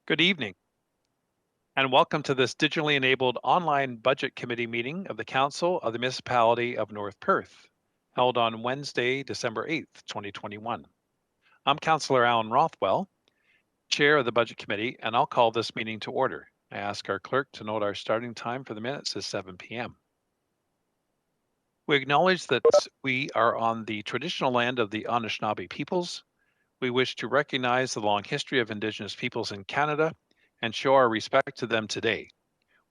Good evening, and welcome to this digitally enabled online budget committee meeting of the Council of the Municipality of North Perth, held on Wednesday, December 8th, 2021. I'm Councillor Alan Rothwell, Chair of the Budget Committee, and I'll call this meeting to order. I ask our clerk to note our starting time for the minutes is 7 p.m. We acknowledge that we are on the traditional land of the Anishinaabe peoples. We wish to recognize the long history of Indigenous peoples in Canada and show our respect to them today.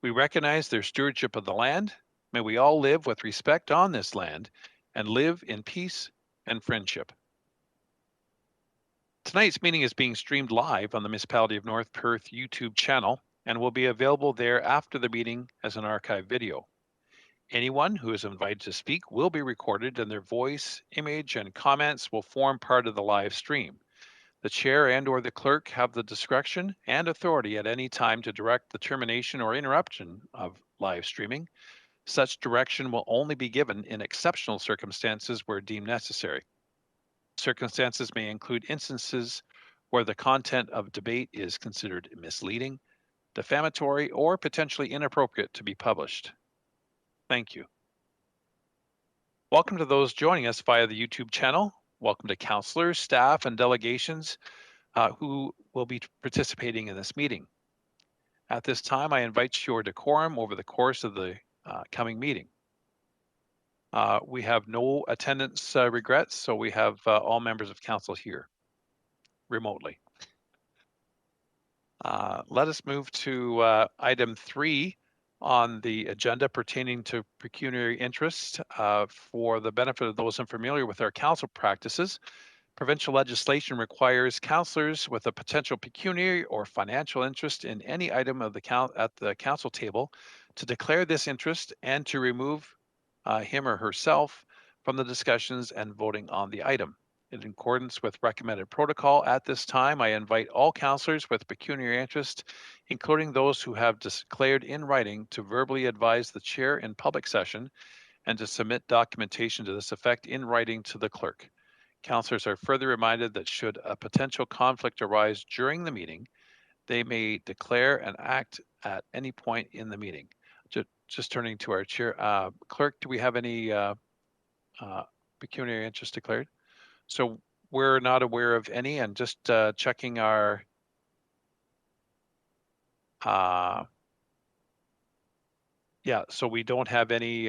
We recognize their stewardship of the land. May we all live with respect on this land and live in peace and friendship. Tonight's meeting is being streamed live on the Municipality of North Perth YouTube channel and will be available there after the meeting as an archive video. Anyone who is invited to speak will be recorded and their voice, image, and comments will form part of the live stream. The chair and/or the clerk have the discretion and authority at any time to direct the termination or interruption of live streaming. Such direction will only be given in exceptional circumstances where deemed necessary. Circumstances may include instances where the content of debate is considered misleading, defamatory, or potentially inappropriate to be published. Thank you. Welcome to those joining us via the YouTube channel. Welcome to councillors, staff, and delegations who will be participating in this meeting. At this time, I invite your decorum over the course of the coming meeting. We have no attendance regrets, so we have all members of council here remotely. Let us move to item 3 on the agenda pertaining to pecuniary interest. For the benefit of those unfamiliar with our council practices, provincial legislation requires councillors with a potential pecuniary or financial interest in any item of at the council table to declare this interest and to remove him or herself from the discussions and voting on the item. In accordance with recommended protocol at this time, I invite all councillors with pecuniary interest, including those who have declared in writing, to verbally advise the chair in public session and to submit documentation to this effect in writing to the clerk. Councillors are further reminded that should a potential conflict arise during the meeting, they may declare and act at any point in the meeting. Just turning to our chair, clerk, do we have any pecuniary interest declared? So we're not aware of any, and just checking our yeah, so we don't have any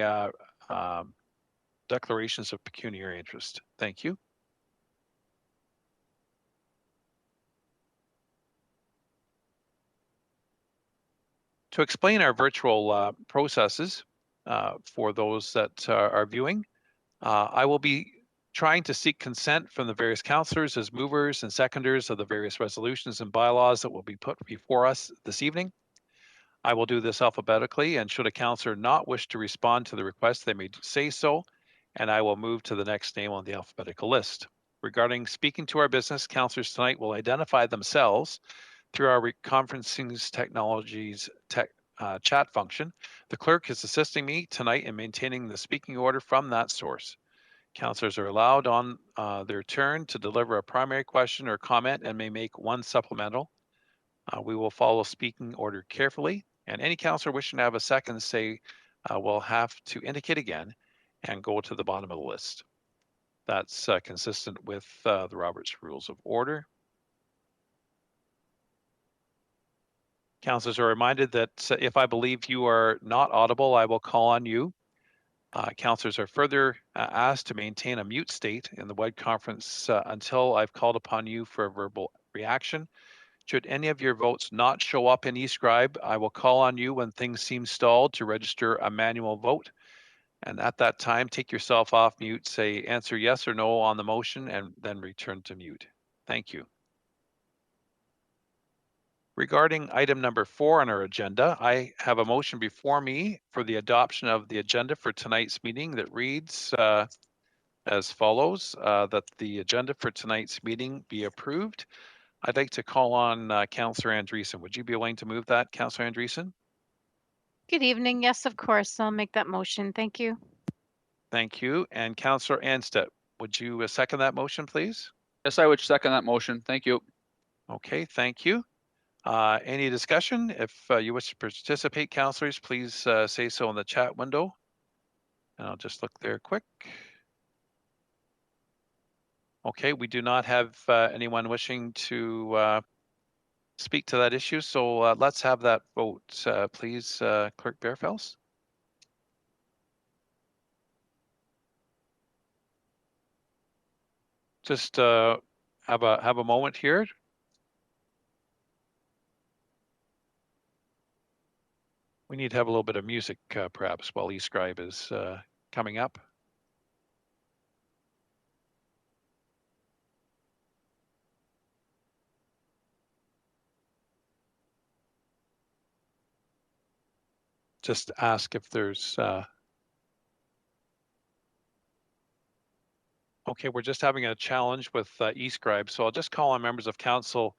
declarations of pecuniary interest. Thank you. To explain our virtual processes for those that are viewing, I will be trying to seek consent from the various councillors as movers and seconders of the various resolutions and bylaws that will be put before us this evening. I will do this alphabetically, and should a councillor not wish to respond to the request, they may say so, and I will move to the next name on the alphabetical list. Regarding speaking to our business, councillors tonight will identify themselves through our conferencing technologies chat function. The clerk is assisting me tonight in maintaining the speaking order from that source. Councillors are allowed on their turn to deliver a primary question or comment and may make one supplemental. We will follow speaking order carefully, and any councillor wishing to have a second say will have to indicate again and go to the bottom of the list. That's consistent with the Robert's Rules of Order. Councillors are reminded that if I believe you are not audible, I will call on you. Councillors are further asked to maintain a mute state in the web conference until I've called upon you for a verbal reaction. Should any of your votes not show up in eScribe, I will call on you when things seem stalled to register a manual vote. And at that time, take yourself off mute, say answer yes or no on the motion, and then return to mute. Thank you. Regarding item number 4 on our agenda, I have a motion before me for the adoption of the agenda for tonight's meeting that reads as follows, that the agenda for tonight's meeting be approved. I'd like to call on Councillor Andreessen. Would you be willing to move that, Councillor Andreessen? Good evening. Yes, of course. I'll make that motion. Thank you. Thank you. And Councillor Anstead, would you second that motion, please? Yes, I would second that motion. Thank you. Okay, thank you. Any discussion? If you wish to participate, councillors, please say so in the chat window. And I'll just look there quick. Okay, we do not have anyone wishing to speak to that issue, so let's have that vote, please, Clerk Bearfels. Just have a moment here. We need to have a little bit of music, perhaps, while eScribe is coming up. Just ask if there's. Okay, we're just having a challenge with eScribe, so I'll just call on members of council.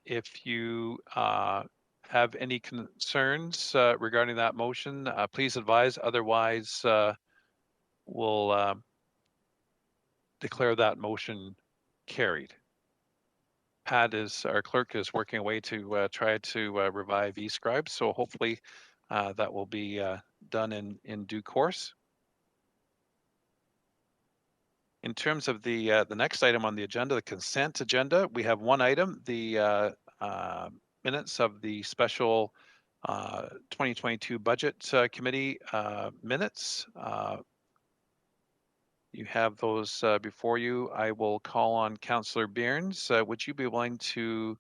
If you have any concerns regarding that motion, please advise. Otherwise, we'll declare that motion carried. Pat our clerk is working away to try to revive eScribe, so hopefully that will be done in due course. In terms of the next item on the agenda, the consent agenda, we have one item, the minutes of the special 2022 budget committee minutes. You have those before you. I will call on Councillor Bearns. Would you be willing to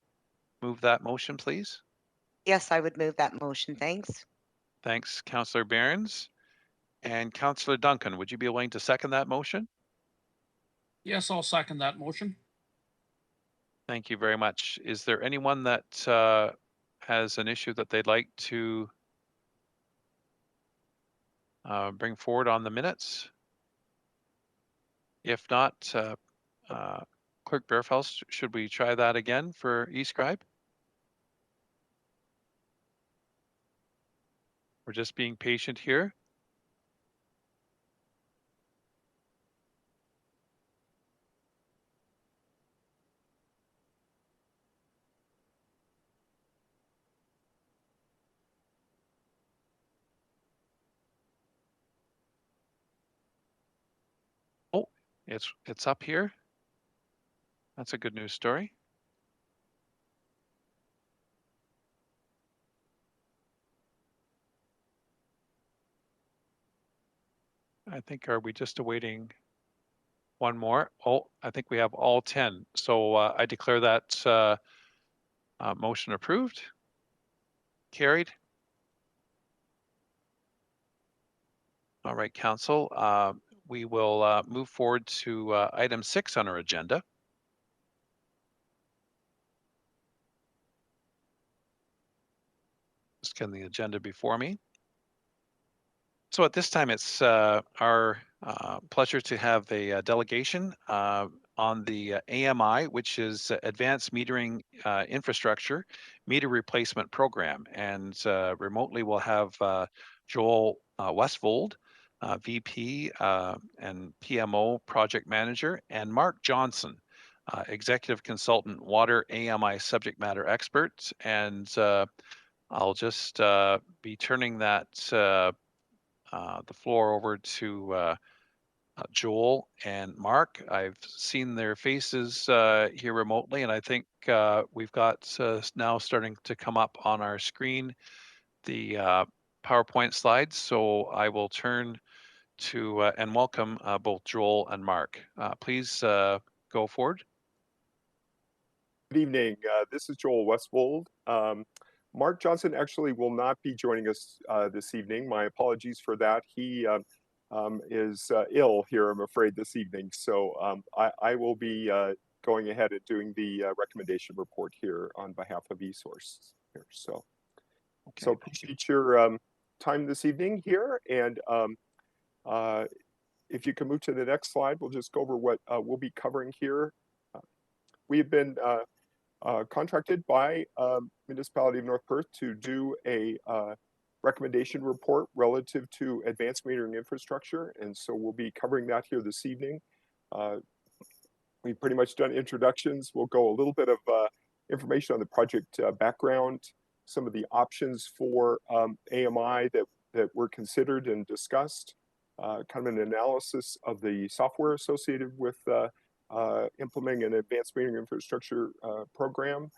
move that motion, please? Yes, I would move that motion. Thanks. Thanks, Councillor Bearns. And Councillor Duncan, would you be willing to second that motion? Yes, I'll second that motion. Thank you very much. Is there anyone that has an issue that they'd like to bring forward on the minutes? If not, Clerk Bearfels, should we try that again for eScribe? We're just being patient here. Oh, it's up here. That's a good news story. I think, are we just awaiting one more? Oh, I think we have all 10. So I declare that motion approved, carried. All right, Council, we will move forward to item 6 on our agenda. Just getting the agenda before me. So at this time, it's our pleasure to have a delegation on the AMI, which is Advanced Metering Infrastructure Meter Replacement Program. And remotely, we'll have Joel Westfold, VP and PMO Project Manager, and Mark Johnson, Executive Consultant, Water AMI Subject Matter Expert. And I'll just be turning that the floor over to Joel and Mark. I've seen their faces here remotely, and I think we've got now starting to come up on our screen the PowerPoint slides. So I will turn to and welcome both Joel and Mark. Please go forward. Good evening. This is Joel Westwold. Mark Johnson actually will not be joining us this evening. My apologies for that. He is ill here, I'm afraid, this evening. So I will be going ahead and doing the recommendation report here on behalf of eSource here. So, Okay, so appreciate your time this evening here. And if you can move to the next slide, we'll just go over what we'll be covering here. We have been contracted by Municipality of North Perth to do a recommendation report relative to advanced metering infrastructure. And so we'll be covering that here this evening. We've pretty much done introductions. We'll go a little bit of information on the project background, some of the options for AMI that were considered and discussed, kind of an analysis of the software associated with implementing an advanced metering infrastructure program,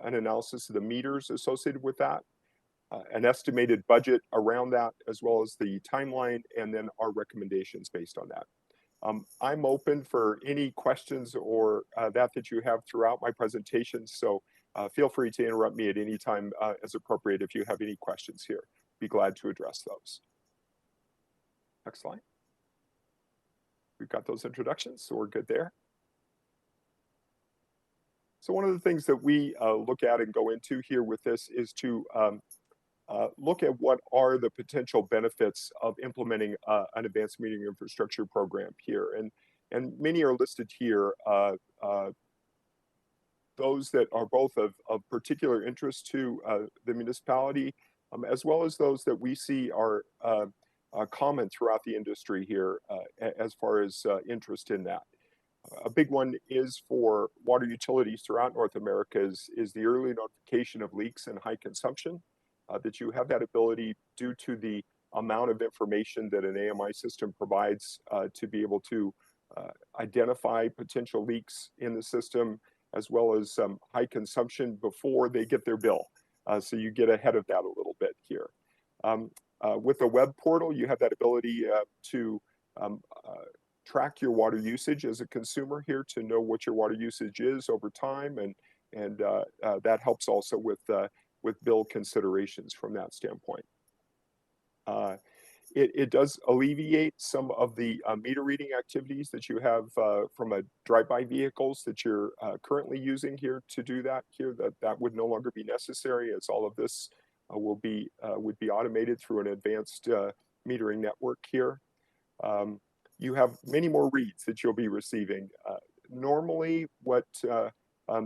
an analysis of the meters associated with that, an estimated budget around that, as well as the timeline, and then our recommendations based on that. I'm open for any questions or that you have throughout my presentation, so feel free to interrupt me at any time as appropriate if you have any questions here. Be glad to address those. Next slide. We've got those introductions, so we're good there. So one of the things that we look at and go into here with this is to look at what are the potential benefits of implementing an advanced metering infrastructure program here. And many are listed here, those that are both of particular interest to the municipality, as well as those that we see are common throughout the industry here as far as interest in that. A big one is for water utilities throughout North America is the early notification of leaks and high consumption, that you have that ability due to the amount of information that an AMI system provides to be able to identify potential leaks in the system, as well as high consumption before they get their bill. So you get ahead of that a little bit here. With the web portal, you have that ability to track your water usage as a consumer here, to know what your water usage is over time, and that helps also with bill considerations from that standpoint. It does alleviate some of the meter reading activities that you have from a drive-by vehicles that you're currently using here to do that here, that would no longer be necessary, as all of this would be automated through an advanced metering network here. You have many more reads that you'll be receiving. Normally, what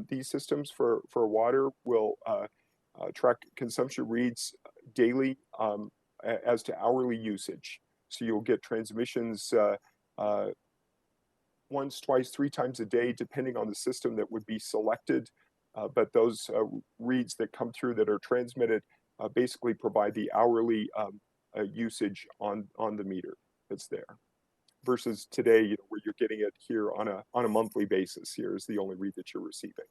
these systems for water will track consumption reads daily as to hourly usage. So you'll get transmissions once, twice, 3 times a day, depending on the system that would be selected. But those reads that come through that are transmitted basically provide the hourly usage on the meter that's there. Versus today, where you're getting it here on a monthly basis. Here is the only read that you're receiving.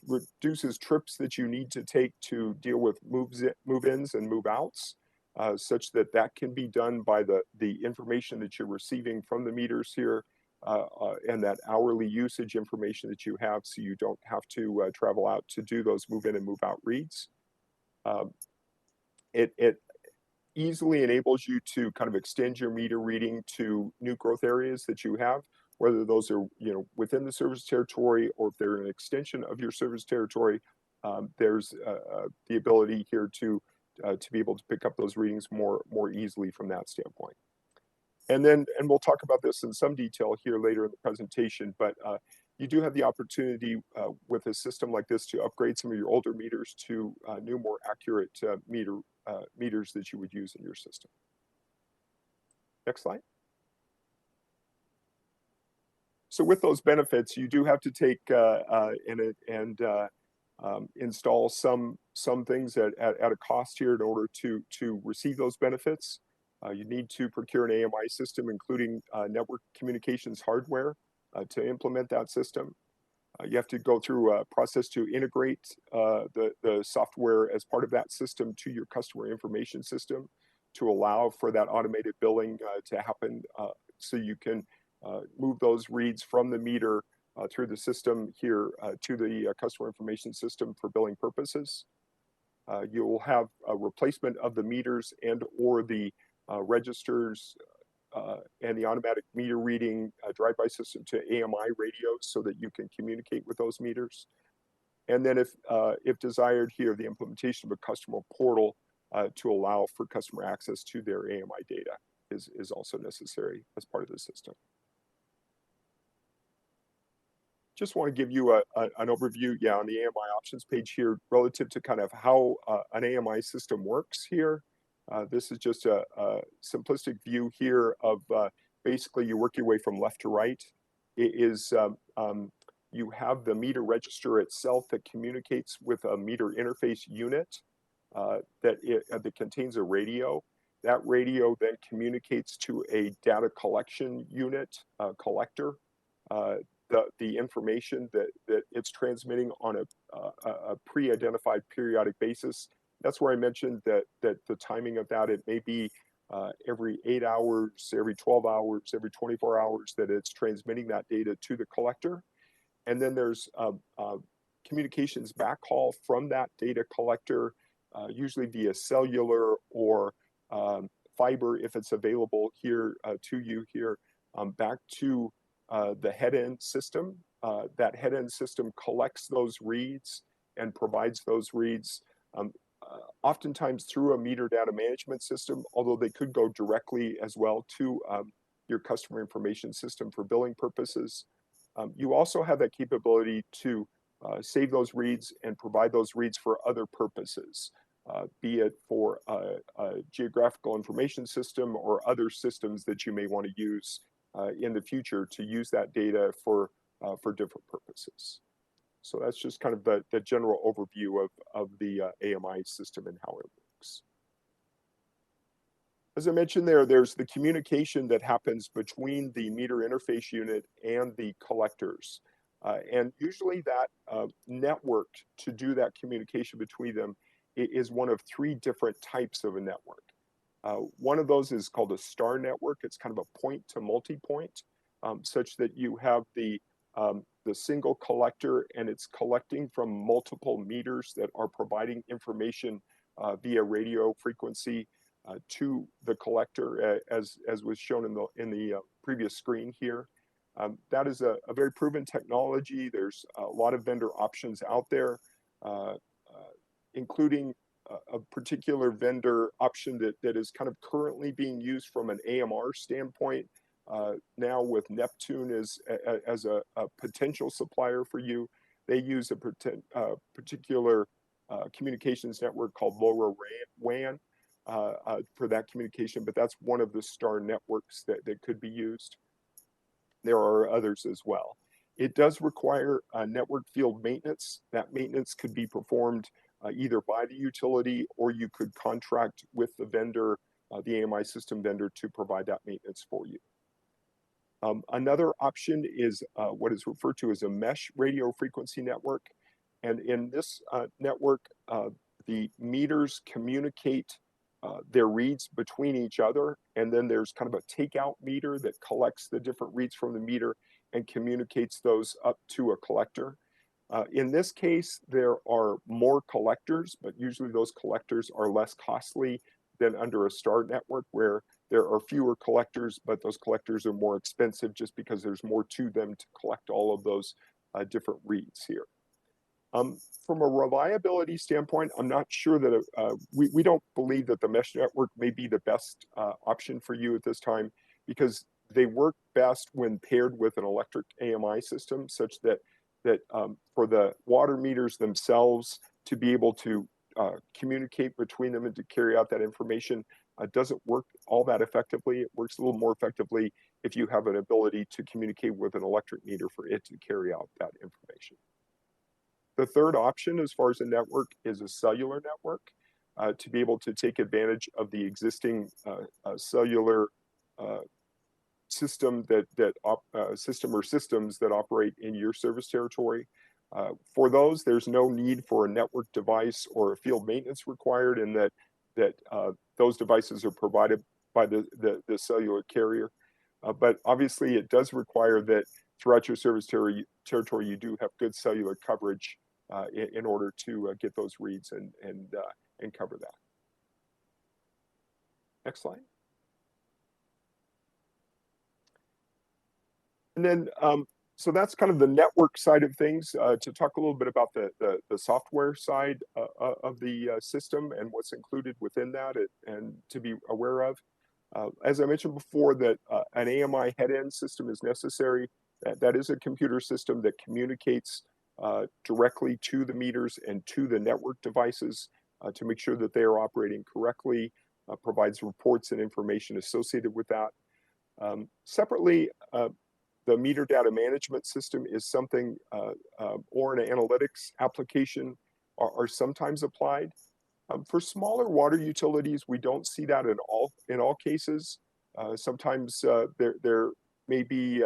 Reduces trips that you need to take to deal with move-ins and move-outs, such that can be done by the information that you're receiving from the meters here, and that hourly usage information that you have, so you don't have to travel out to do those move-in and move-out reads. It easily enables you to kind of extend your meter reading to new growth areas that you have, whether those are within the service territory or if they're an extension of your service territory. There's the ability here to be able to pick up those readings more easily from that standpoint. And we'll talk about this in some detail here later in the presentation, but you do have the opportunity with a system like this to upgrade some of your older meters to new, more accurate meters that you would use in your system. Next slide. So with those benefits, you do have to take and install some things at a cost here in order to receive those benefits. You need to procure an AMI system, including network communications hardware, to implement that system. You have to go through a process to integrate the software as part of that system to your customer information system to allow for that automated billing to happen, so you can move those reads from the meter through the system here to the customer information system for billing purposes. You will have a replacement of the meters and or the registers and the automatic meter reading drive-by system to AMI radios so that you can communicate with those meters. And then if desired here, the implementation of a customer portal to allow for customer access to their AMI data is also necessary as part of the system. Just want to give you an overview, on the AMI options page here, relative to kind of how an AMI system works here. This is just a simplistic view here of basically you work your way from left to right. It is you have the meter register itself that communicates with a meter interface unit that contains a radio. That radio then communicates to a data collection unit collector. The information that it's transmitting on a pre-identified periodic basis. That's where I mentioned that the timing of that, it may be every 8 hours, every 12 hours, every 24 hours that it's transmitting that data to the collector. And then there's communications backhaul from that data collector, usually via cellular or fiber if it's available here to you here, back to the head-end system. That head-end system collects those reads and provides those reads oftentimes through a meter data management system, although they could go directly as well to your customer information system for billing purposes. You also have that capability to save those reads and provide those reads for other purposes, be it for a geographical information system or other systems that you may want to use in the future to use that data for different purposes. So that's just kind of the general overview of the AMI system and how it works. As I mentioned there's the communication that happens between the meter interface unit and the collectors. And usually that network to do that communication between them is one of 3 different types of a network. One of those is called a star network. It's kind of a point to multi-point, such that you have the single collector and it's collecting from multiple meters that are providing information via radio frequency to the collector, as was shown in the previous screen here. That is a very proven technology. There's a lot of vendor options out there, including a particular vendor option that is kind of currently being used from an AMR standpoint now with Neptune as a potential supplier for you. They use a particular communications network called LoRaWAN for that communication, but that's one of the star networks that could be used. There are others as well. It does require network field maintenance. That maintenance could be performed either by the utility or you could contract with the vendor, the AMI system vendor, to provide that maintenance for you. Another option is what is referred to as a mesh radio frequency network. And in this network, the meters communicate their reads between each other. And then there's kind of a takeout meter that collects the different reads from the meter and communicates those up to a collector. In this case, there are more collectors, but usually those collectors are less costly than under a star network where there are fewer collectors, but those collectors are more expensive just because there's more to them to collect all of those different reads here. From a reliability standpoint, I'm not sure that we don't believe that the mesh network may be the best option for you at this time, because they work best when paired with an electric AMI system, such that for the water meters themselves to be able to communicate between them and to carry out that information doesn't work all that effectively. It works a little more effectively if you have an ability to communicate with an electric meter for it to carry out that information. The third option as far as a network is a cellular network to be able to take advantage of the existing cellular system systems that operate in your service territory. For those, there's no need for a network device or a field maintenance required, in that those devices are provided by the cellular carrier. But obviously, it does require that throughout your service territory, you do have good cellular coverage in order to get those reads and cover that. Next slide. And then, so that's kind of the network side of things. To talk a little bit about the software side of the system and what's included within that and to be aware of. As I mentioned before, that an AMI head-end system is necessary. That is a computer system that communicates directly to the meters and to the network devices to make sure that they are operating correctly, provides reports and information associated with that. Separately, The meter data management system is something, or an analytics application are sometimes applied. For smaller water utilities, we don't see that in all cases. Sometimes there may be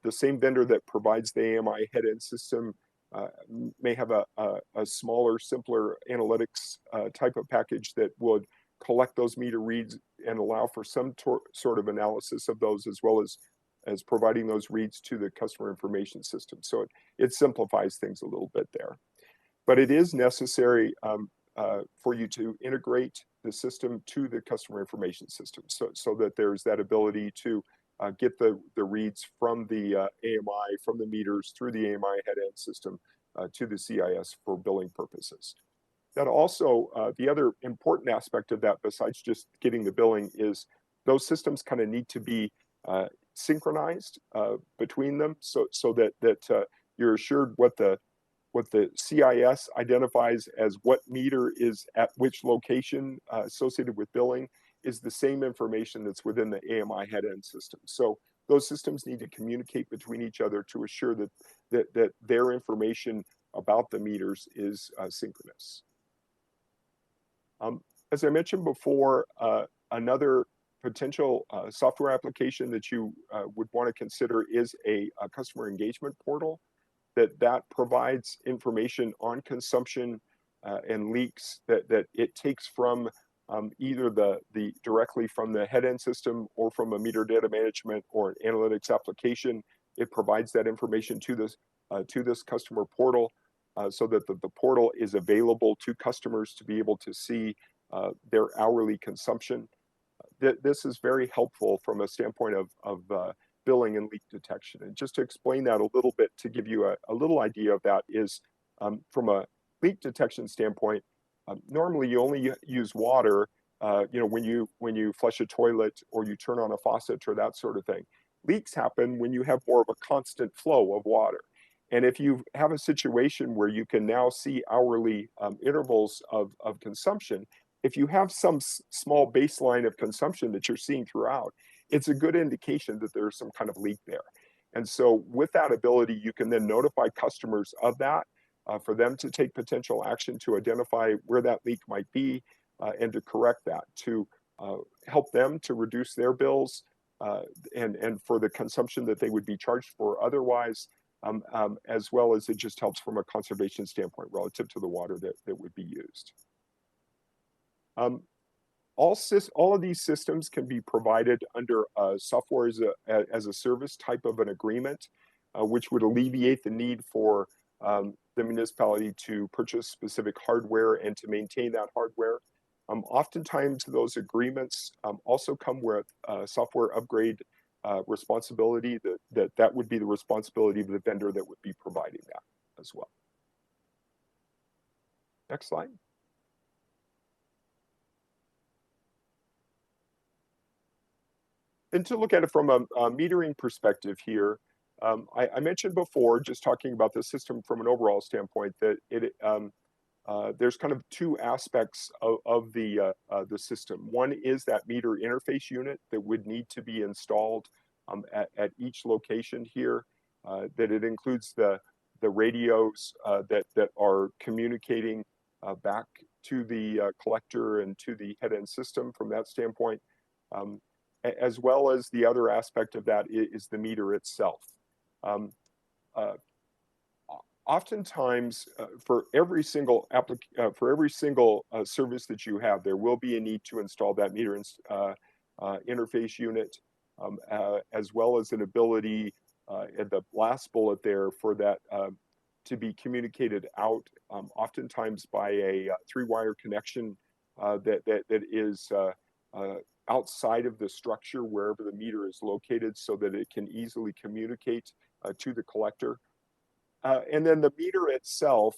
the same vendor that provides the AMI head-end system may have a smaller, simpler analytics type of package that would collect those meter reads and allow for some sort of analysis of those, as well as providing those reads to the customer information system. So it simplifies things a little bit there. But it is necessary for you to integrate the system to the customer information system, so that there's that ability to get the reads from the AMI, from the meters through the AMI head-end system to the CIS for billing purposes. That also, the other important aspect of that, besides just getting the billing, is those systems kind of need to be synchronized between them, so that you're assured what the CIS identifies as what meter is at which location associated with billing is the same information that's within the AMI head-end system. So those systems need to communicate between each other to assure that their information about the meters is synchronous. As I mentioned before, another potential software application that you would want to consider is a customer engagement portal that provides information on consumption and leaks that it takes from either directly from the head-end system or from a meter data management or an analytics application. It provides that information to this customer portal so that the portal is available to customers to be able to see their hourly consumption. This is very helpful from a standpoint of billing and leak detection. And just to explain that a little bit, to give you a little idea of that, is from a leak detection standpoint, normally you only use water, when you flush a toilet or you turn on a faucet or that sort of thing. Leaks happen when you have more of a constant flow of water. And if you have a situation where you can now see hourly intervals of consumption, if you have some small baseline of consumption that you're seeing throughout, it's a good indication that there's some kind of leak there. And so with that ability, you can then notify customers of that for them to take potential action to identify where that leak might be and to correct that, to help them to reduce their bills and for the consumption that they would be charged for otherwise, as well as it just helps from a conservation standpoint relative to the water that would be used. All of these systems can be provided under software as a service type of an agreement, which would alleviate the need for the municipality to purchase specific hardware and to maintain that hardware. Oftentimes, those agreements also come with software upgrade responsibility. That would be the responsibility of the vendor that would be providing that as well. Next slide. And to look at it from a metering perspective here, I mentioned before, just talking about the system from an overall standpoint, that there's kind of two aspects of the system. One is that meter interface unit that would need to be installed at each location here. That it includes the radios that are communicating back to the collector and to the head-end system from that standpoint. As well as the other aspect of that is the meter itself. Oftentimes, for every single service that you have, there will be a need to install that meter interface unit, as well as an ability at the last bullet there for that to be communicated out, oftentimes by a 3-wire connection that is outside of the structure wherever the meter is located, so that it can easily communicate to the collector. And then the meter itself,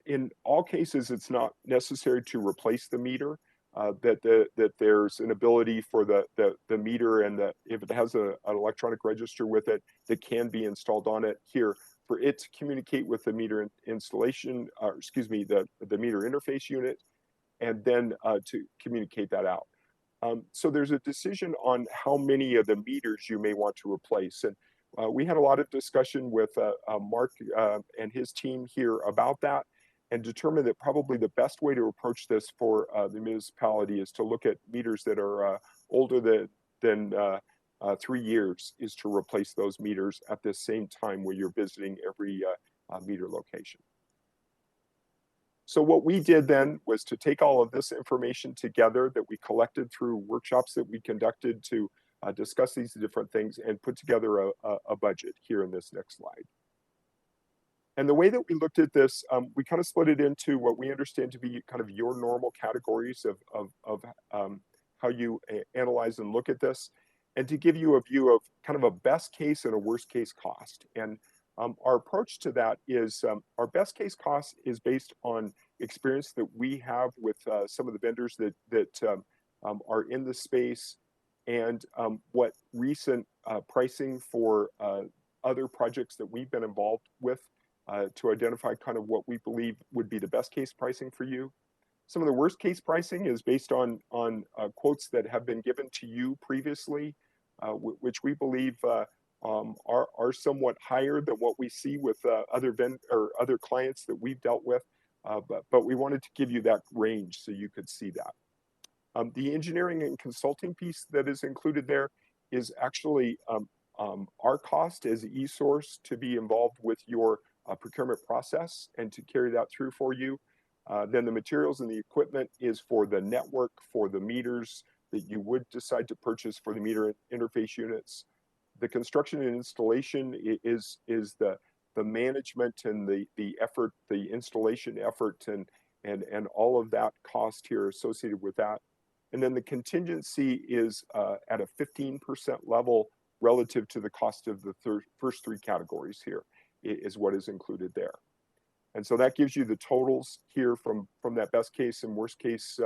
in all cases, it's not necessary to replace the meter. That there's an ability for the meter, and if it has an electronic register with it, that can be installed on it here for it to communicate with the meter installation, or excuse me, the meter interface unit, and then to communicate that out. So there's a decision on how many of the meters you may want to replace. And we had a lot of discussion with Mark and his team here about that, and determined that probably the best way to approach this for the municipality is to look at meters that are older than 3 years, is to replace those meters at the same time where you're visiting every meter location. So what we did then was to take all of this information together that we collected through workshops that we conducted to discuss these different things and put together a budget here in this next slide. And the way that we looked at this, we kind of split it into what we understand to be kind of your normal categories of how you analyze and look at this, and to give you a view of kind of a best case and a worst case cost. And our approach to that is our best case cost is based on experience that we have with some of the vendors that are in the space, and what recent pricing for other projects that we've been involved with to identify kind of what we believe would be the best case pricing for you. Some of the worst case pricing is based on quotes that have been given to you previously, which we believe are somewhat higher than what we see with other clients that we've dealt with. But we wanted to give you that range so you could see that. The engineering and consulting piece that is included there is actually our cost as eSource to be involved with your procurement process and to carry that through for you. Then the materials and the equipment is for the network, for the meters that you would decide to purchase for the meter interface units. The construction and installation is the management and the effort, the installation effort, and all of that cost here associated with that. And then the contingency is at a 15% level relative to the cost of the first three categories here, is what is included there. And so that gives you the totals here from that best case and worst case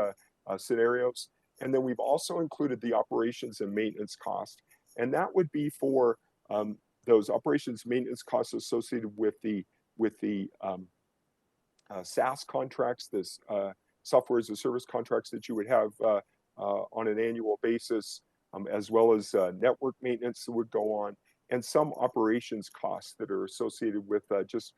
scenarios. And then we've also included the operations and maintenance cost. And that would be for those operations maintenance costs associated with the SaaS contracts, this software as a service contracts that you would have on an annual basis, as well as network maintenance that would go on, and some operations costs that are associated with just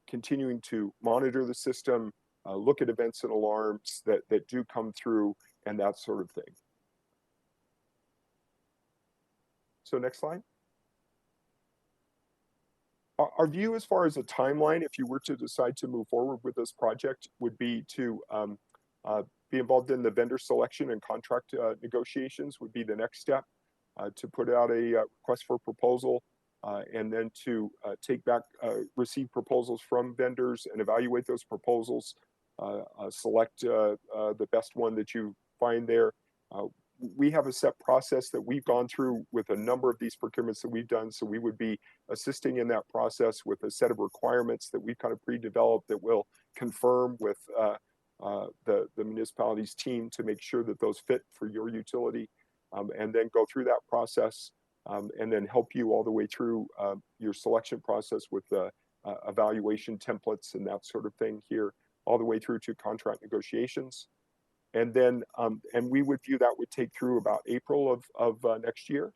continuing to monitor the system, look at events and alarms that do come through, and that sort of thing. So next slide. Our view as far as a timeline, if you were to decide to move forward with this project, would be to be involved in the vendor selection and contract negotiations would be the next step, to put out a request for proposal, and then to receive proposals from vendors and evaluate those proposals, select the best one that you find there. We have a set process that we've gone through with a number of these procurements that we've done. So we would be assisting in that process with a set of requirements that we've kind of pre-developed that we'll confirm with the municipality's team to make sure that those fit for your utility, and then go through that process, and then help you all the way through your selection process with the evaluation templates and that sort of thing here, all the way through to contract negotiations. And then, and we would view that would take through about April of next year.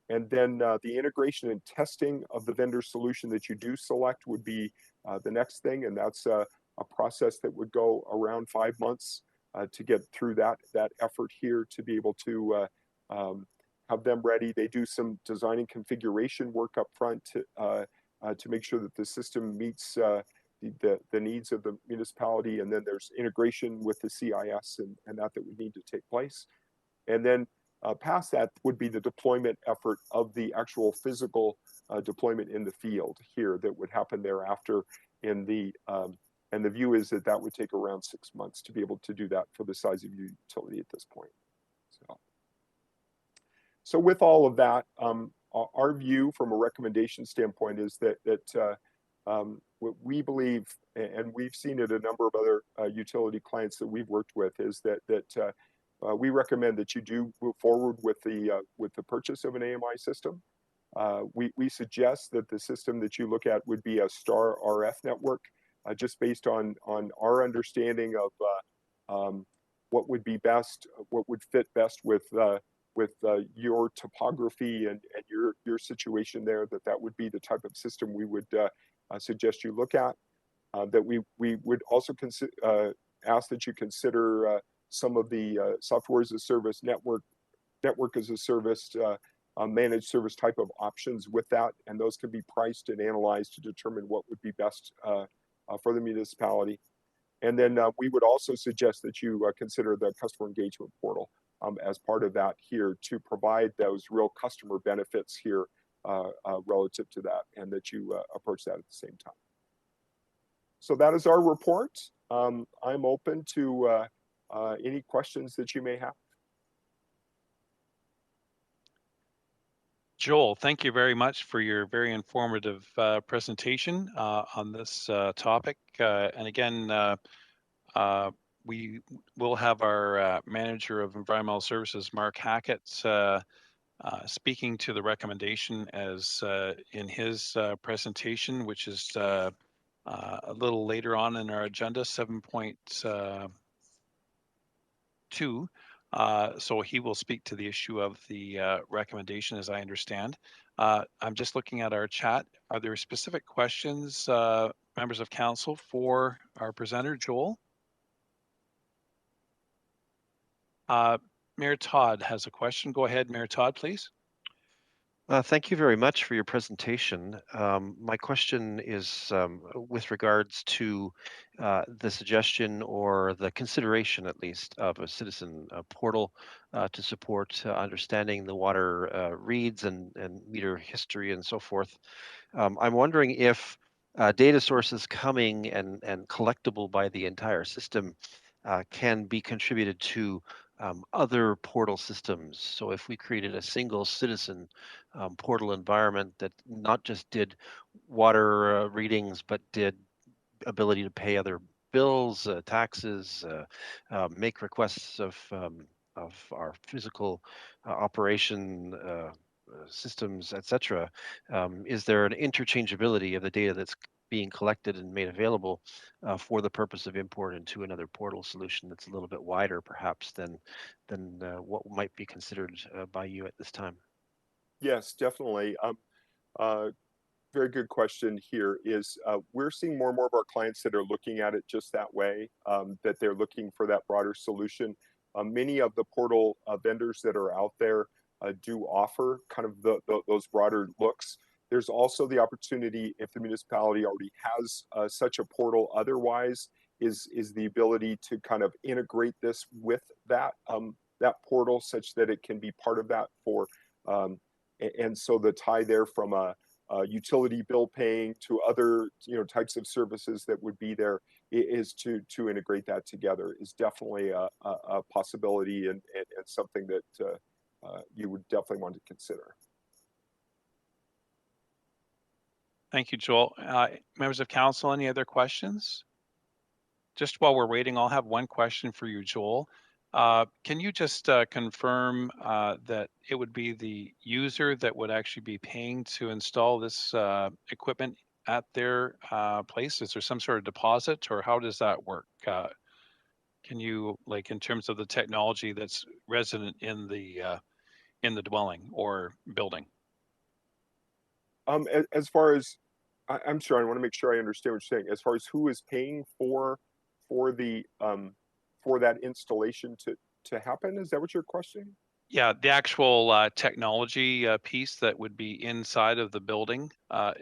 And then the integration and testing of the vendor solution that you do select would be the next thing. And that's a process that would go around 5 months to get through that effort here to be able to have them ready. They do some design and configuration work up front to make sure that the system meets the needs of the municipality, and then there's integration with the CIS and that would need to take place. And then past that would be the deployment effort of the actual physical deployment in the field here that would happen thereafter in the and the view is that would take around 6 months to be able to do that for the size of your utility at this point. So with all of that, our view from a recommendation standpoint is that what we believe, and we've seen it a number of other utility clients that we've worked with, is that we recommend that you do move forward with the purchase of an AMI system. We suggest that the system that you look at would be a Star RF network, just based on our understanding of what would be best, what would fit best with your topography and your situation there, that would be the type of system we would suggest you look at. That we would also ask that you consider some of the software as a service, network as a service, managed service type of options with that, and those can be priced and analyzed to determine what would be best for the municipality. And then we would also suggest that you consider the customer engagement portal as part of that here to provide those real customer benefits here relative to that, and that you approach that at the same time. So that is our report. I'm open to any questions that you may have. Joel, thank you very much for your very informative presentation on this topic. And again, we will have our Manager of Environmental Services, Mark Hackett, speaking to the recommendation as in his presentation, which is a little later on in our agenda, 7.2. So he will speak to the issue of the recommendation, as I understand. I'm just looking at our chat. Are there specific questions, members of council, for our presenter, Joel? Mayor Todd has a question. Go ahead, Mayor Todd, please. Thank you very much for your presentation. My question is with regards to the suggestion or the consideration, at least, of a citizen portal to support understanding the water reads and meter history and so forth. I'm wondering if data sources coming and collectible by the entire system can be contributed to other portal systems. So if we created a single citizen portal environment that not just did water readings, but did ability to pay other bills, taxes, make requests of our physical operation systems, etc. Is there an interchangeability of the data that's being collected and made available for the purpose of import into another portal solution that's a little bit wider, perhaps, than what might be considered by you at this time? Yes, definitely. Very good question here is we're seeing more and more of our clients that are looking at it just that way, that they're looking for that broader solution. Many of the portal vendors that are out there do offer kind of those broader looks. There's also the opportunity, if the municipality already has such a portal otherwise, is the ability to kind of integrate this with that that portal such that it can be part of that for, and so the tie there from a utility bill paying to other types of services that would be there is to integrate that together is definitely a possibility and something that you would definitely want to consider. Thank you, Joel. Members of council, any other questions? Just while we're waiting, I'll have one question for you, Joel. Can you just confirm that it would be the user that would actually be paying to install this equipment at their place? Is there some sort of deposit, or how does that work? Can you, like, in terms of the technology that's resident in the dwelling or building? As far as I'm sorry, I want to make sure I understand what you're saying. As far as who is paying for the for that installation to happen, is that what you're questioning? Yeah, the actual technology piece that would be inside of the building,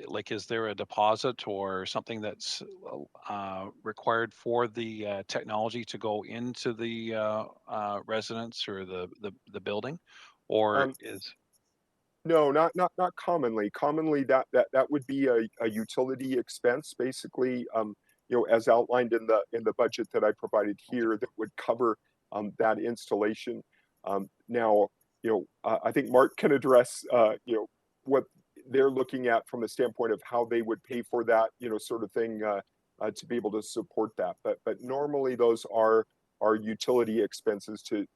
like, is there a deposit or something that's required for the technology to go into the residence or the building, or is? No, not commonly. Commonly, that would be a utility expense, basically, as outlined in the budget that I provided here, that would cover that installation. Now, I think Mark can address, what they're looking at from the standpoint of how they would pay for that, sort of thing, to be able to support that. But normally, those are utility expenses to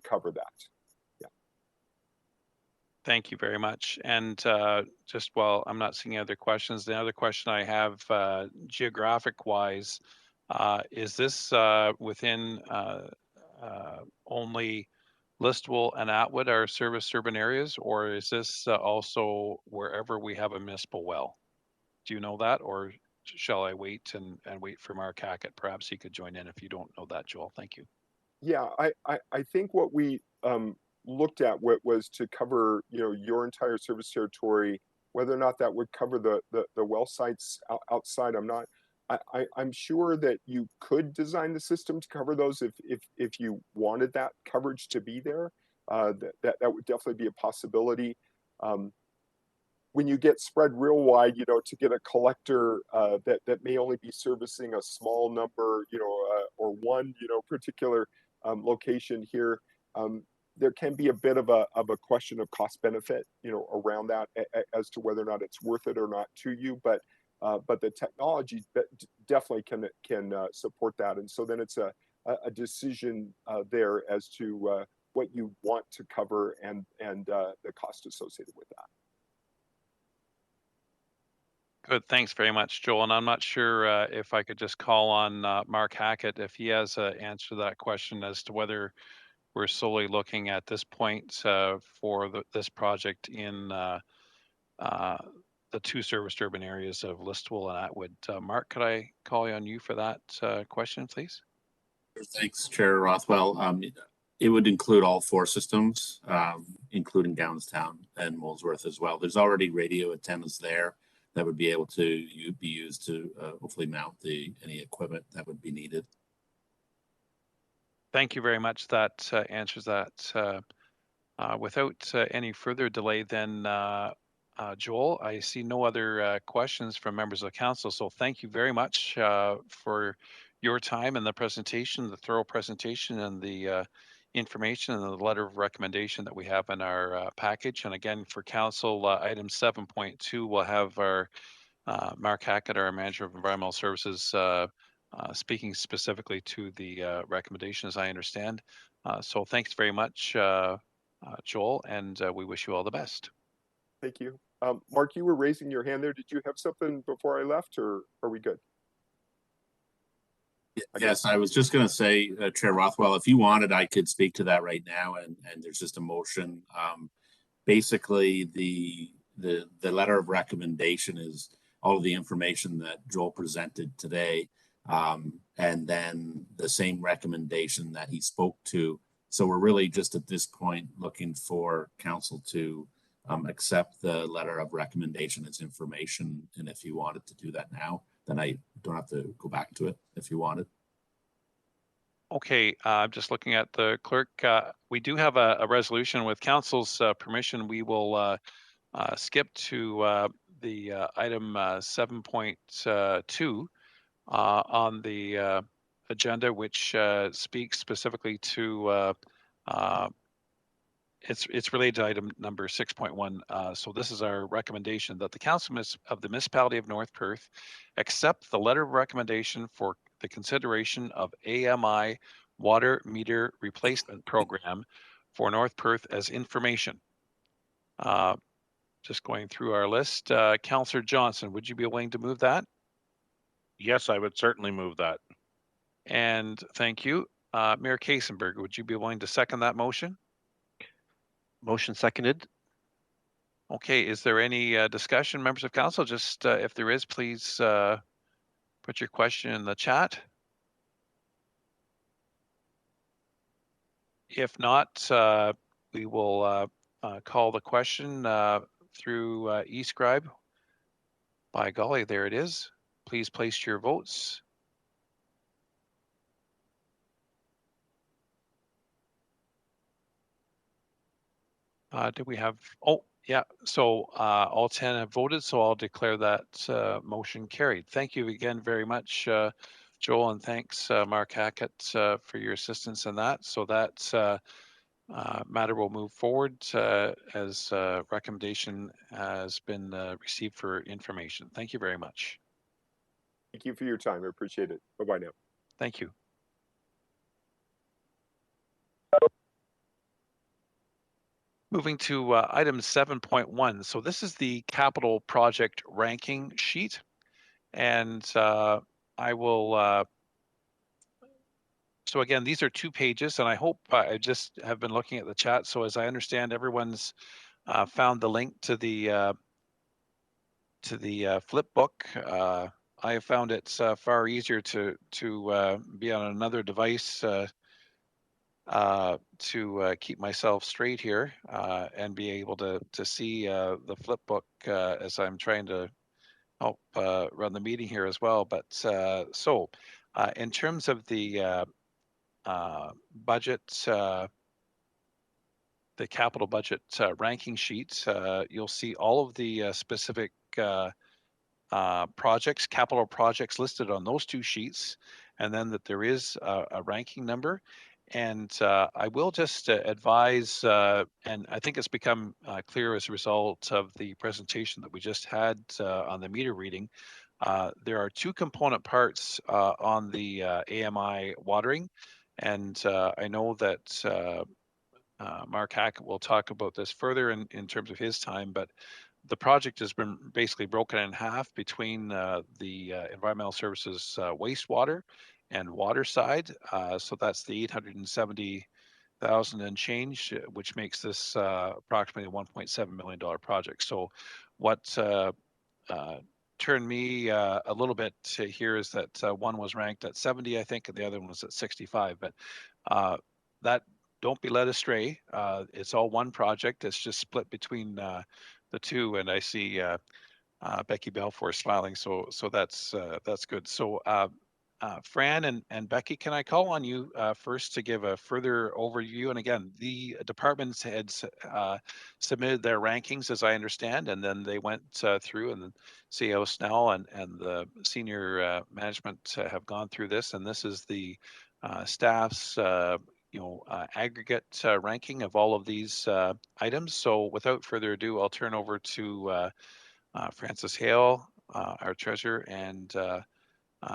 cover that. Thank you very much. And just while I'm not seeing other questions, the other question I have, geographic wise, is this within only Listowel and Atwood are service urban areas, or is this also wherever we have a municipal well? Do you know that, or shall I wait and wait for Mark Hackett? Perhaps he could join in if you don't know that, Joel. Thank you. Yeah, I think what we looked at was to cover, you know, your entire service territory, whether or not that would cover the well sites outside. I'm sure that you could design the system to cover those if you wanted that coverage to be there. That would definitely be a possibility. When you get spread real wide, you know, to get a collector that may only be servicing a small number, you know, or one, you know, particular location here, there can be a bit of a question of cost benefit, you know, around that as to whether or not it's worth it or not to you. But the technology definitely can support that, and so then it's a decision there as to what you want to cover and the cost associated with that. Good, thanks very much, Joel. And I'm not sure if I could just call on Mark Hackett if he has an answer to that question as to whether we're solely looking at this point for this project in the two serviced urban areas of Listowel and Atwood. Mark, could I call on you for that question, please? Thanks, Chair Rothwell. It would include all four systems, including Downstown and Molesworth as well. There's already radio antennas there that would be able to be used to hopefully mount any equipment that would be needed. Thank you very much. That answers that. Without any further delay, then, Joel, I see no other questions from members of the council. So thank you very much for your time and the presentation, the thorough presentation, and the information and the letter of recommendation that we have in our package. And again, for council, item 7.2, we'll have our Mark Hackett, our Manager of Environmental Services, speaking specifically to the recommendation, as I understand. So thanks very much, Joel, and we wish you all the best. Thank you. Mark, you were raising your hand there. Did you have something before I left, or are we good? Yes, I was just going to say, Chair Rothwell, if you wanted, I could speak to that right now, and there's just a motion. Basically, the letter of recommendation is all of the information that Joel presented today, and then the same recommendation that he spoke to. So we're really just at this point looking for council to accept the letter of recommendation as information. And if you wanted to do that now, then I don't have to go back to it if you wanted. Okay, I'm just looking at the clerk. We do have a resolution with council's permission. We will skip to the item 7.2 on the agenda, which speaks specifically to it's related to item number 6.1. So this is our recommendation that the council of the municipality of North Perth accept the letter of recommendation for the consideration of AMI water meter replacement program for North Perth as information. Just going through our list, Councillor Johnson, would you be willing to move that? Yes, I would certainly move that. And thank you. Mayor Kasenberg, would you be willing to second that motion? Motion seconded. Okay, is there any discussion, members of council? Just if there is, please put your question in the chat. If not, we will call the question through eScribe. By golly, there it is. Please place your votes. Do we have, oh, yeah, so all 10 have voted, so I'll declare that motion carried. Thank you again very much, Joel, and thanks, Mark Hackett, for your assistance in that. So that matter will move forward as recommendation has been received for information. Thank you very much. Thank you for your time. I appreciate it. Bye-bye now. Thank you. Moving to item 7.1. So this is the capital project ranking sheet. And I will So again, these are 2 pages, and I hope I just have been looking at the chat. So as I understand, everyone's found the link to the flip book. I have found it's far easier to be on another device to keep myself straight here and be able to see the flip book as I'm trying to help run the meeting here as well. But so in terms of the budget, the capital budget ranking sheets, you'll see all of the specific projects, capital projects listed on those 2 sheets, and then that there is a ranking number. And I will just advise, and I think it's become clear as a result of the presentation that we just had on the meter reading, there are 2 component parts on the AMI watering. And I know that Mark Hackett will talk about this further in terms of his time, but the project has been basically broken in half between the environmental services wastewater and water side. So that's the 870,000 and change, which makes this approximately a $1.7 million project. So what turned me a little bit here is that one was ranked at 70, I think, and the other one was at 65. But that, don't be led astray. It's all one project. It's just split between the 2, and I see Becky Balfour smiling, so that's good. So Fran and Becky, can I call on you first to give a further overview? And again, the departments had submitted their rankings, as I understand, and then they went through, and then CEO Snell and the senior management have gone through this, and this is the staff's aggregate ranking of all of these items. So without further ado, I'll turn over to Francis Hale, our treasurer, and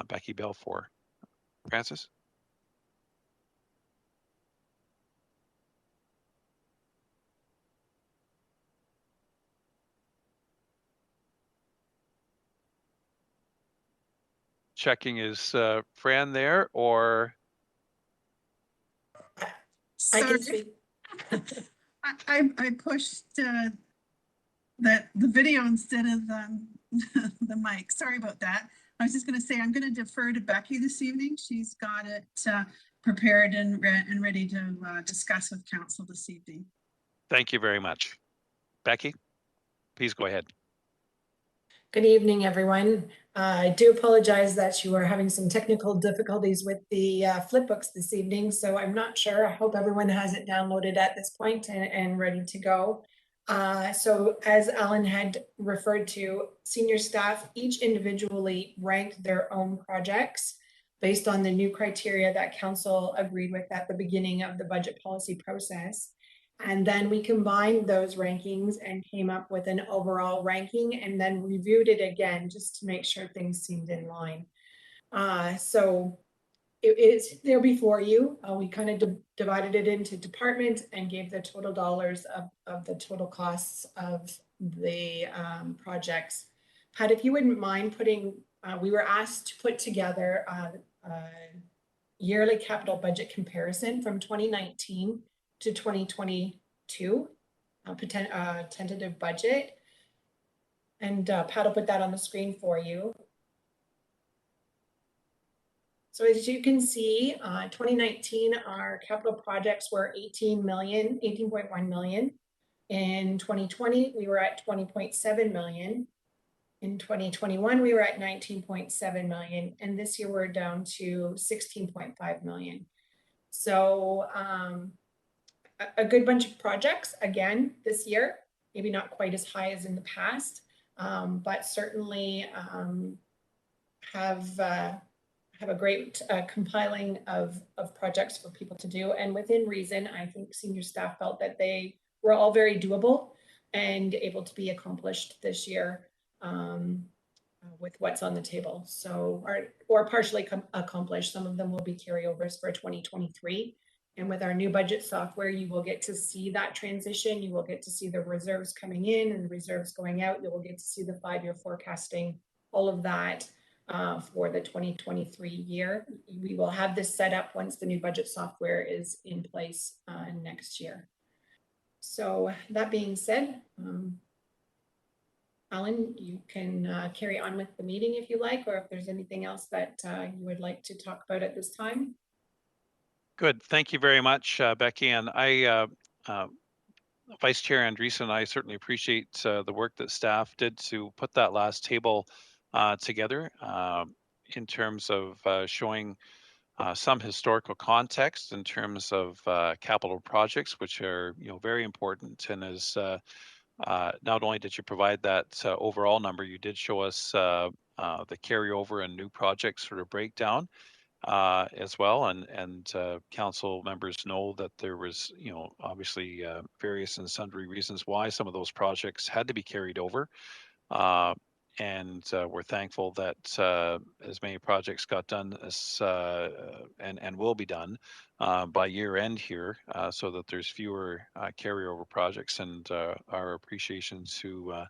Becky Balfour. Francis? Checking, is Fran there, or? I can speak. I pushed the video instead of the mic. Sorry about that. I was just going to say I'm going to defer to Becky this evening. She's got it prepared and ready to discuss with council this evening. Thank you very much. Becky, please go ahead. Good evening, everyone. I do apologize that you are having some technical difficulties with the flipbooks this evening, so I'm not sure. I hope everyone has it downloaded at this point and ready to go. So as Alan had referred to, senior staff each individually ranked their own projects based on the new criteria that council agreed with at the beginning of the budget policy process. And then we combined those rankings and came up with an overall ranking, and then reviewed it again just to make sure things seemed in line. So it's there before you. We kind of divided it into departments and gave the total dollars of the total costs of the projects. Pat, if you wouldn't mind putting, we were asked to put together a yearly capital budget comparison from 2019 to 2022, tentative budget. And Pat will put that on the screen for you. So as you can see, 2019, our capital projects were 18.1 million. In 2020, we were at 20.7 million. In 2021, we were at 19.7 million. And this year we're down to 16.5 million. So a good bunch of projects again this year, maybe not quite as high as in the past, but certainly have a great compiling of projects for people to do. And within reason, I think senior staff felt that they were all very doable and able to be accomplished this year with what's on the table. So, or partially accomplished. Some of them will be carryovers for 2023. And with our new budget software, you will get to see that transition. You will get to see the reserves coming in and the reserves going out. You will get to see the 5-year forecasting, all of that for the 2023 year. We will have this set up once the new budget software is in place next year. So that being said, Alan, you can carry on with the meeting if you like, or if there's anything else that you would like to talk about at this time. Good. Thank you very much, Becky. And Vice Chair Andreessen and I certainly appreciate the work that staff did to put that last table together in terms of showing some historical context in terms of capital projects, which are very important. And as not only did you provide that overall number, you did show us the carryover and new projects sort of breakdown as well. And council members know that there was, obviously various and sundry reasons why some of those projects had to be carried over. And we're thankful that as many projects got done as and will be done by year end here, so that there's fewer carryover projects. And our appreciation to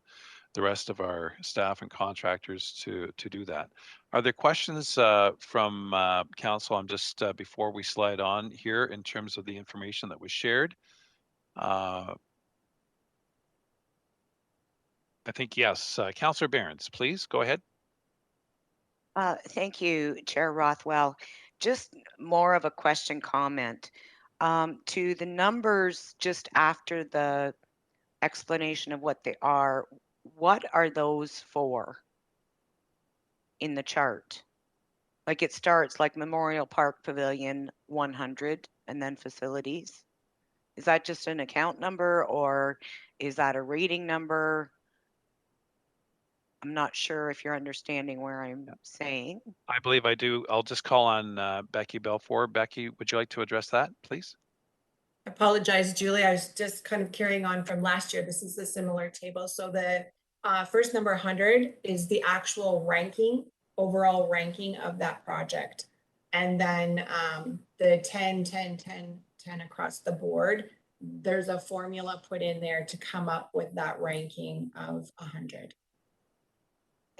the rest of our staff and contractors to do that. Are there questions from council? I'm just before we slide on here in terms of the information that was shared. I think yes. Councillor Behrens, please go ahead. Thank you, Chair Rothwell. Just more of a question comment. To the numbers just after the explanation of what they are, what are those for in the chart? Like it starts like Memorial Park Pavilion 100 and then facilities. Is that just an account number or is that a rating number? I'm not sure if you're understanding where I'm saying. I believe I do. I'll just call on Becky Belfour. Becky, would you like to address that, please? I apologize, Julie. I was just kind of carrying on from last year. This is a similar table. So the first number 100 is the actual ranking, overall ranking of that project. And then the 10, 10, 10, 10 across the board, there's a formula put in there to come up with that ranking of 100.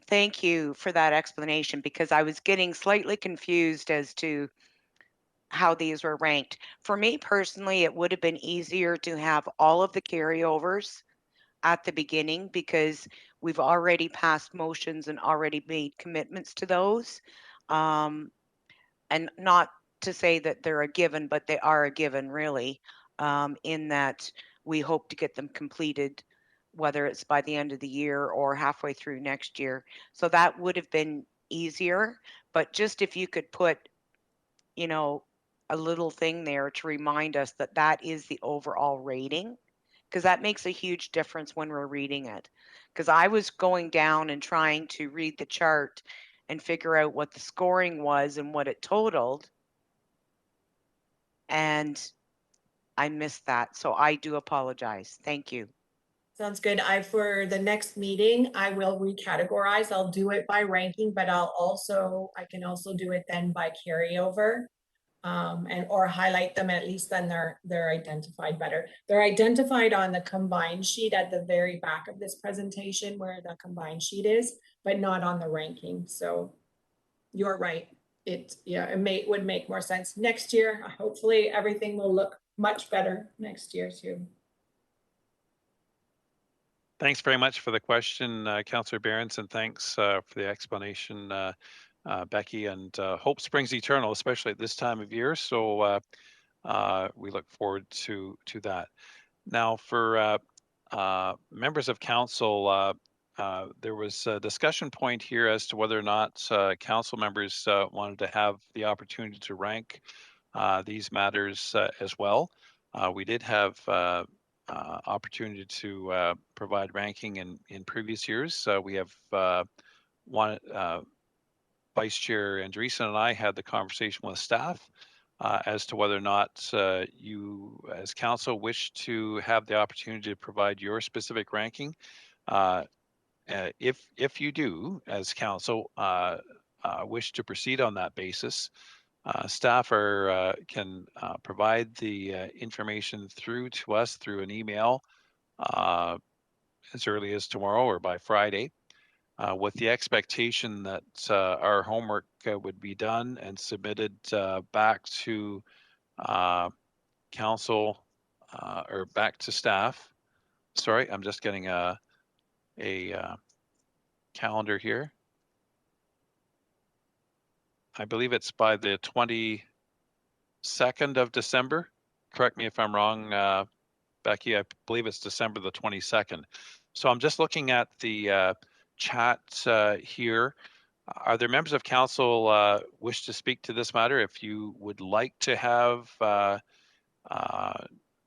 Thank you for that explanation because I was getting slightly confused as to how these were ranked. For me personally, it would have been easier to have all of the carryovers at the beginning because we've already passed motions and already made commitments to those. And not to say that they're a given, but they are a given really, in that we hope to get them completed, whether it's by the end of the year or halfway through next year. So that would have been easier, but just if you could put, a little thing there to remind us that that is the overall rating, because that makes a huge difference when we're reading it. Because I was going down and trying to read the chart and figure out what the scoring was and what it totaled. And I missed that. So I do apologize. Thank you. Sounds good. For the next meeting, I will recategorize. I'll do it by ranking, but I can also do it then by carryover. Or highlight them, at least then they're identified better. They're identified on the combined sheet at the very back of this presentation where the combined sheet is, but not on the ranking. So you're right. It would make more sense next year. Hopefully everything will look much better next year too. Thanks very much for the question, Councillor Behrens, and thanks for the explanation, Becky. And hope springs eternal, especially at this time of year. So we look forward to that. Now, for members of council, there was a discussion point here as to whether or not council members wanted to have the opportunity to rank these matters as well. We did have opportunity to provide ranking in previous years. We have one Vice Chair Andreessen and I had the conversation with staff as to whether or not you as council wish to have the opportunity to provide your specific ranking. If you do as council wish to proceed on that basis, staff can provide the information through to us through an email as early as tomorrow or by Friday. with the expectation that our homework would be done and submitted back to council or back to staff. Sorry, I'm just getting a calendar here. I believe it's by the 22nd of December. Correct me if I'm wrong, Becky. I believe it's December the 22nd. So I'm just looking at the chat here. Are there members of council wish to speak to this matter? If you would like to have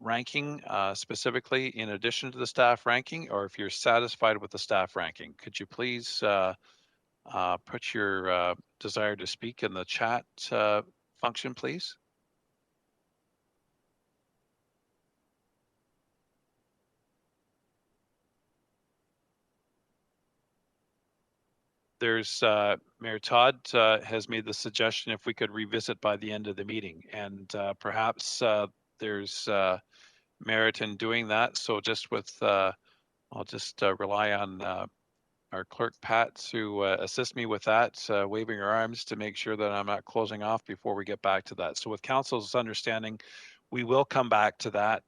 ranking specifically in addition to the staff ranking, or if you're satisfied with the staff ranking, could you please put your desire to speak in the chat function, please? There's Mayor Todd has made the suggestion if we could revisit by the end of the meeting, and perhaps there's merit in doing that. So just with, I'll just rely on our clerk Pat to assist me with that, waving her arms to make sure that I'm not closing off before we get back to that. So with council's understanding, we will come back to that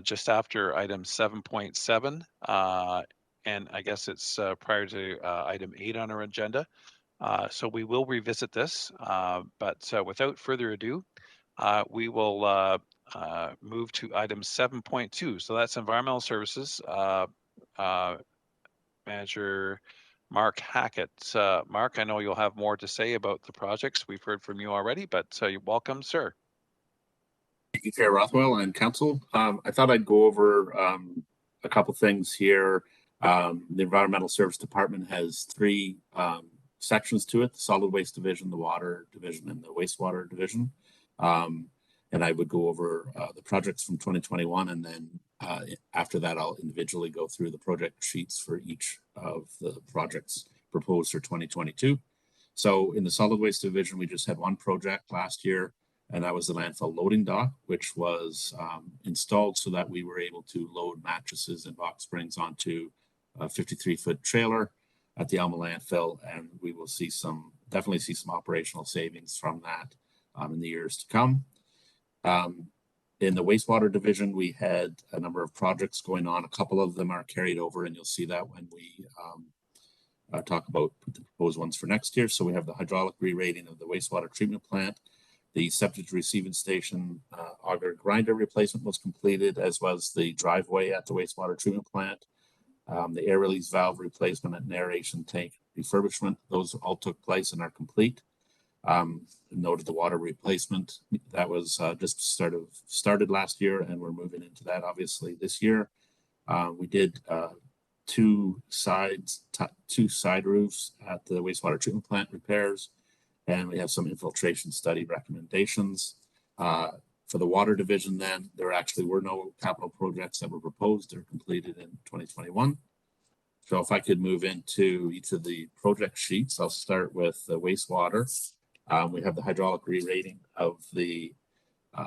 just after item 7.7. And I guess it's prior to item 8 on our agenda. So we will revisit this, but without further ado, we will move to item 7.2. So that's environmental services. Manager Mark Hackett. Mark, I know you'll have more to say about the projects. We've heard from you already, but you're welcome, sir. Thank you, Chair Rothwell and Council. I thought I'd go over a couple things here. The Environmental Service Department has 3 sections to it: the Solid Waste Division, the Water Division, and the Wastewater Division. And I would go over the projects from 2021, and then after that, I'll individually go through the project sheets for each of the projects proposed for 2022. So in the Solid Waste Division, we just had 1 project last year, and that was the landfill loading dock, which was installed so that we were able to load mattresses and box springs onto a 53-foot trailer at the Alma landfill, and we will see definitely see some operational savings from that in the years to come. In the wastewater division, we had a number of projects going on. A couple of them are carried over, and you'll see that when we talk about the proposed ones for next year. So we have the hydraulic re-rating of the wastewater treatment plant. The septic receiving station auger grinder replacement was completed, as was the driveway at the wastewater treatment plant. The air release valve replacement and aeration tank refurbishment, those all took place and are complete. Noted the water replacement that was just started last year, and we're moving into that obviously this year. We did 2 side roofs at the wastewater treatment plant repairs, and we have some infiltration study recommendations. For the water division, then there actually were no capital projects that were proposed. They're completed in 2021. So if I could move into each of the project sheets, I'll start with the wastewater. We have the hydraulic re-rating of the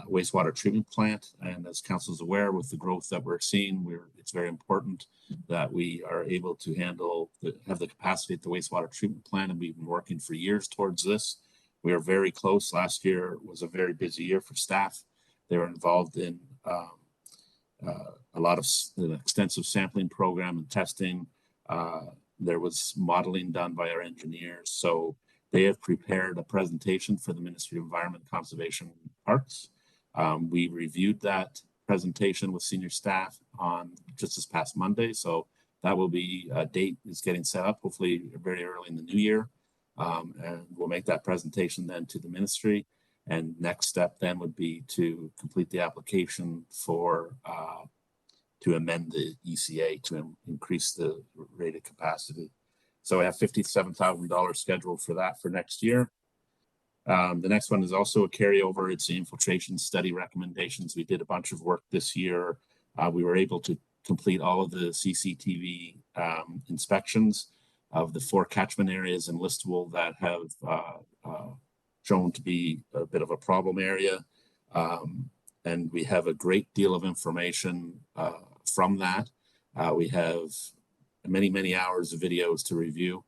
wastewater treatment plant, and as council is aware, with the growth that we're seeing, it's very important that we are able to have the capacity at the wastewater treatment plant, and we've been working for years towards this. We are very close. Last year was a very busy year for staff. They were involved in a lot of an extensive sampling program and testing. There was modeling done by our engineers. So they have prepared a presentation for the Ministry of Environment, Conservation and Parks. We reviewed that presentation with senior staff on just this past Monday. So that will be a date is getting set up, hopefully very early in the new year. And we'll make that presentation then to the ministry. And next step then would be to complete the application for to amend the ECA to increase the rated capacity. So we have $57,000 scheduled for that for next year. The next one is also a carryover. It's the infiltration study recommendations. We did a bunch of work this year. We were able to complete all of the CCTV inspections of the 4 catchment areas in Listowel that have shown to be a bit of a problem area. And we have a great deal of information from that. We have many hours of videos to review,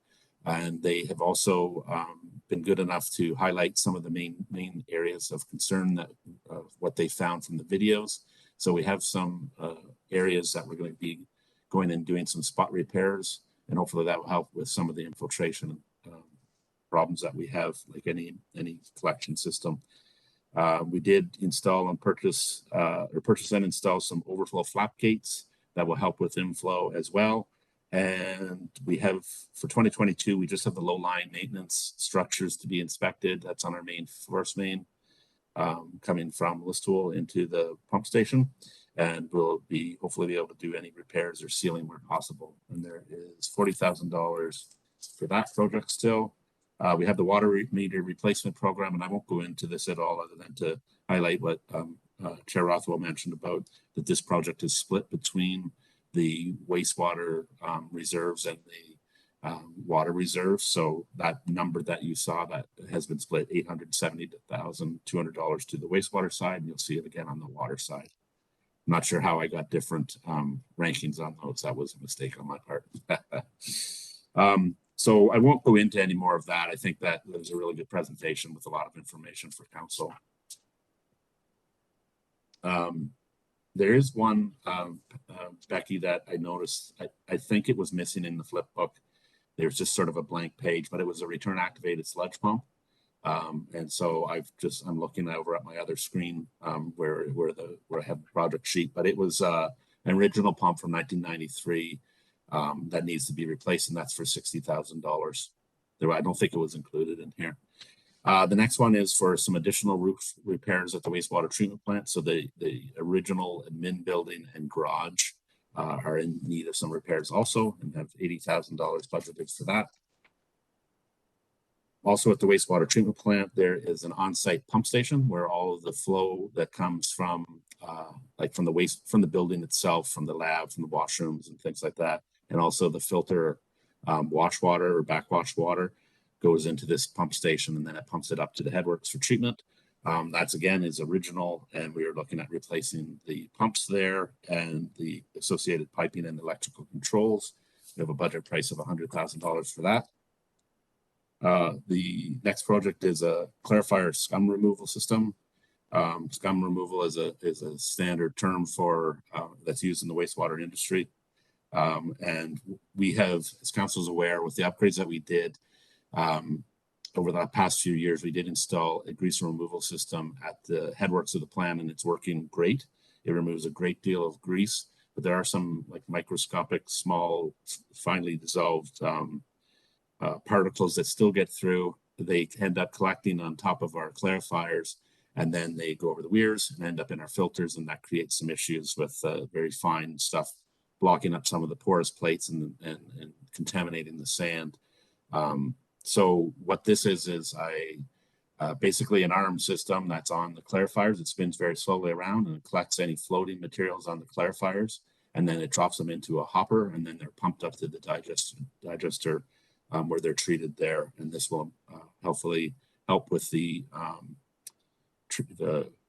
and they have also been good enough to highlight some of the main areas of concern that what they found from the videos. So we have some areas that we're going to be going and doing some spot repairs, and hopefully that will help with some of the infiltration problems that we have, like any collection system. We did install and purchase and install some overflow flap gates that will help with inflow as well. And we have, for 2022, we just have the low line maintenance structures to be inspected. That's on our main force main coming from Listowel into the pump station. And we'll hopefully be able to do any repairs or sealing where possible. And there is $40,000 for that project still. We have the water meter replacement program, and I won't go into this at all other than to highlight what Chair Rothwell mentioned about that this project is split between the wastewater reserves and the water reserves. So that number that you saw that has been split $870,200 to the wastewater side, and you'll see it again on the water side. I'm not sure how I got different rankings on those. That was a mistake on my part. So I won't go into any more of that. I think that was a really good presentation with a lot of information for council. There is one, Becky, that I noticed. I think it was missing in the flip book. There's just sort of a blank page, but it was a return activated sludge pump. And so I'm looking over at my other screen where I have the project sheet, but it was an original pump from 1993 that needs to be replaced, and that's for $60,000. I don't think it was included in here. The next one is for some additional roof repairs at the wastewater treatment plant. So the original admin building and garage are in need of some repairs also, and have $80,000 budgeted for that. Also at the wastewater treatment plant, there is an on-site pump station where all of the flow that comes from from the building itself, from the lab, from the washrooms and things like that, and also the filter wash water or backwash water goes into this pump station, and then it pumps it up to the headworks for treatment. That's again is original, and we are looking at replacing the pumps there and the associated piping and electrical controls. We have a budget price of $100,000 for that. The next project is a Clarifier scum removal system. Scum removal is a standard term for that's used in the wastewater industry. And we have, as council is aware, with the upgrades that we did over the past few years, we did install a grease removal system at the headworks of the plant, and it's working great. It removes a great deal of grease, but there are some like microscopic, small, finely dissolved particles that still get through. They end up collecting on top of our clarifiers, and then they go over the weirs and end up in our filters, and that creates some issues with very fine stuff blocking up some of the porous plates and contaminating the sand. So what this is basically an arm system that's on the clarifiers. It spins very slowly around and it collects any floating materials on the clarifiers, and then it drops them into a hopper, and then they're pumped up to the digester where they're treated there. And this will hopefully help with the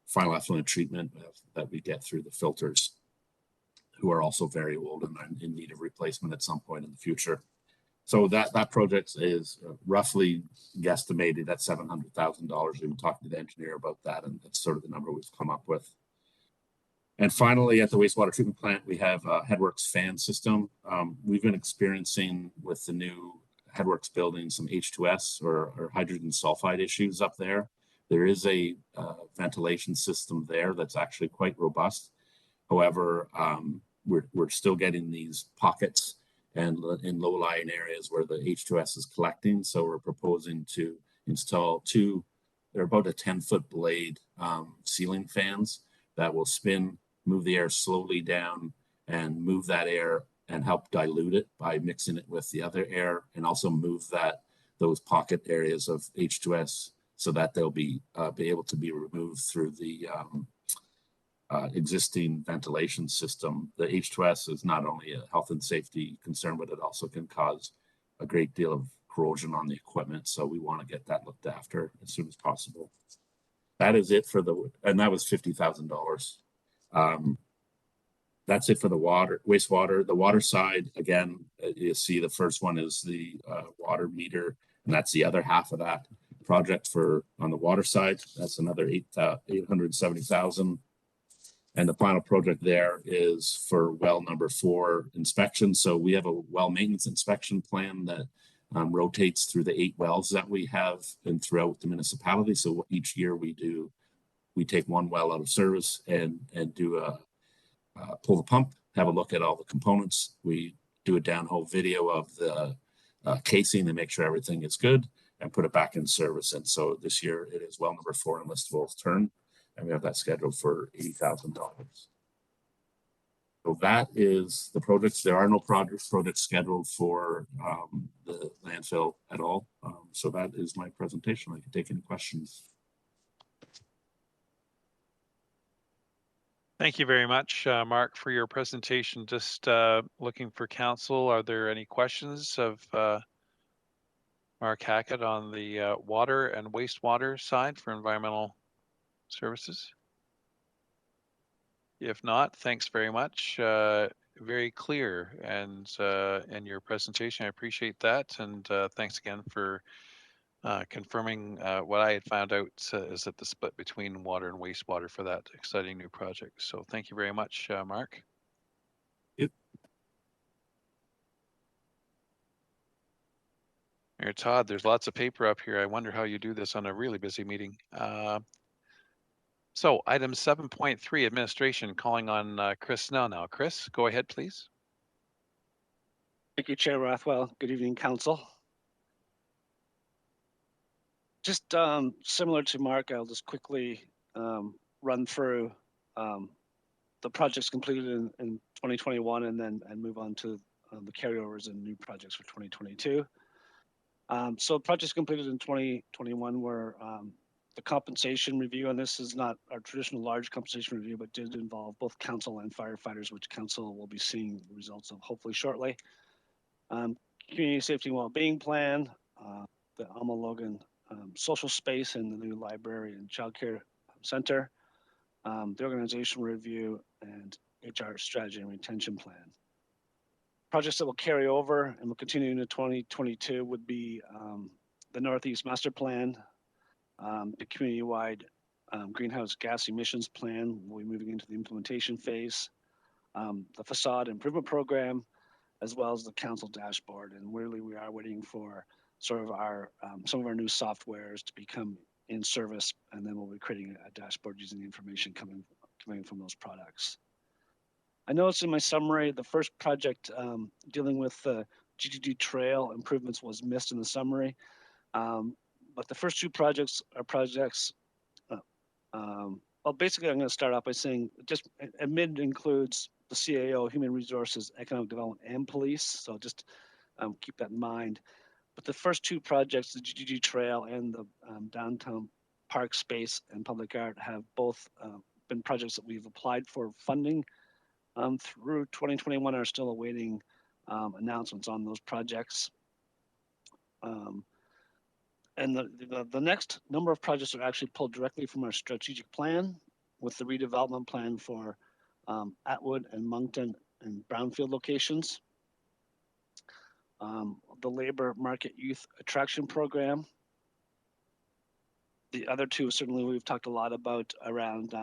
final effluent treatment that we get through the filters, who are also very old and are in need of replacement at some point in the future. So that project is roughly guesstimated at $700,000. We've been talking to the engineer about that, and that's sort of the number we've come up with. And finally, at the wastewater treatment plant, we have a Headworks fan system. We've been experiencing with the new Headworks building some H2S or hydrogen sulfide issues up there. There is a ventilation system there that's actually quite robust. However, we're still getting these pockets and in low-lying areas where the H2S is collecting. So we're proposing to install they're about a 10-foot blade ceiling fans that will spin, move the air slowly down, and move that air and help dilute it by mixing it with the other air, and also move those pocket areas of H2S so that they'll be able to be removed through the existing ventilation system. The H2S is not only a health and safety concern, but it also can cause a great deal of corrosion on the equipment. So we want to get that looked after as soon as possible. That is it for and that was $50,000. That's it for the wastewater. The water side, again, you see the first one is the water meter, and that's the other half of that project on the water side. That's another 870,000. And the final project there is for well number 4 inspection. So we have a well maintenance inspection plan that rotates through the 8 wells that we have and throughout the municipality. So each year we take one well out of service and do pull the pump, have a look at all the components. We do a downhole video of the casing to make sure everything is good and put it back in service. And so this year it is well number 4 in listable turn, and we have that scheduled for $80,000. So that is the projects. There are no projects scheduled for the landfill at all. So that is my presentation. I can take any questions. Thank you very much, Mark, for your presentation. Just looking for council. Are there any questions of Mark Hackett on the water and wastewater side for environmental services? If not, thanks very much. Very clear and in your presentation. I appreciate that. And thanks again for confirming what I had found out is that the split between water and wastewater for that exciting new project. So thank you very much, Mark. Yep. Mayor Todd, there's lots of paper up here. I wonder how you do this on a really busy meeting. So item 7.3, administration, calling on Chris Snell now. Chris, go ahead, please. Thank you, Chair Rothwell. Good evening, Council. Just similar to Mark, I'll just quickly run through the projects completed in 2021 and move on to the carryovers and new projects for 2022. So projects completed in 2021 were the compensation review, and this is not our traditional large compensation review, but did involve both council and firefighters, which council will be seeing the results of hopefully shortly. Community safety and well-being plan, the Alma Logan social space and the new library and childcare center, the organizational review, and HR strategy and retention plan. Projects that will carry over and will continue into 2022 would be the Northeast Master Plan, the community-wide greenhouse gas emissions plan. We'll be moving into the implementation phase, the facade improvement program, as well as the council dashboard. And really, we are waiting for sort of our some of our new softwares to become in service, and then we'll be creating a dashboard using the information coming from those products. I noticed in my summary, the first project dealing with the GTD trail improvements was missed in the summary. But the first 2 projects are projects, well, basically I'm gonna start off by saying just admin includes the CAO, Human Resources, Economic Development, and Police. So just keep that in mind. But the first 2 projects, the GTD trail and the downtown park space and public art, have both been projects that we've applied for funding through 2021, are still awaiting announcements on those projects. And the next number of projects are actually pulled directly from our strategic plan, with the redevelopment plan for Atwood and Moncton and Brownfield locations. The labor market youth attraction program. The other 2 certainly we've talked a lot about around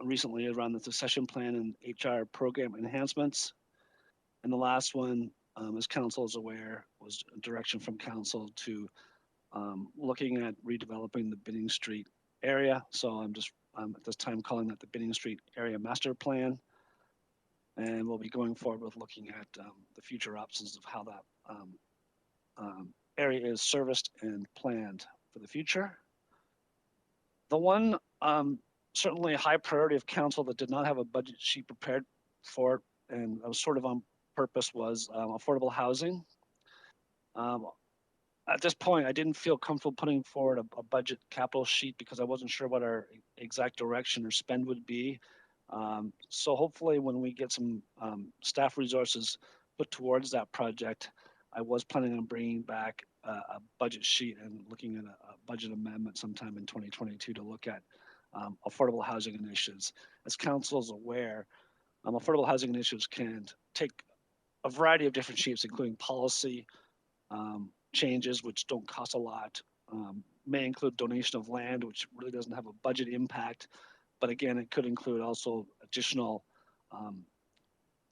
recently around the succession plan and HR program enhancements. And the last one, as council is aware, was a direction from council to looking at redeveloping the Binning Street area. So I'm just at this time calling that the Binning Street area master plan. And we'll be going forward with looking at the future options of how that area is serviced and planned for the future. The one certainly a high priority of council that did not have a budget sheet prepared for, and that was sort of on purpose, was affordable housing. At this point, I didn't feel comfortable putting forward a budget capital sheet because I wasn't sure what our exact direction or spend would be. So hopefully when we get some staff resources put towards that project, I was planning on bringing back a budget sheet and looking at a budget amendment sometime in 2022 to look at affordable housing initiatives. As council is aware, affordable housing initiatives can take a variety of different shapes, including policy changes, which don't cost a lot, may include donation of land, which really doesn't have a budget impact. But again, it could include also additional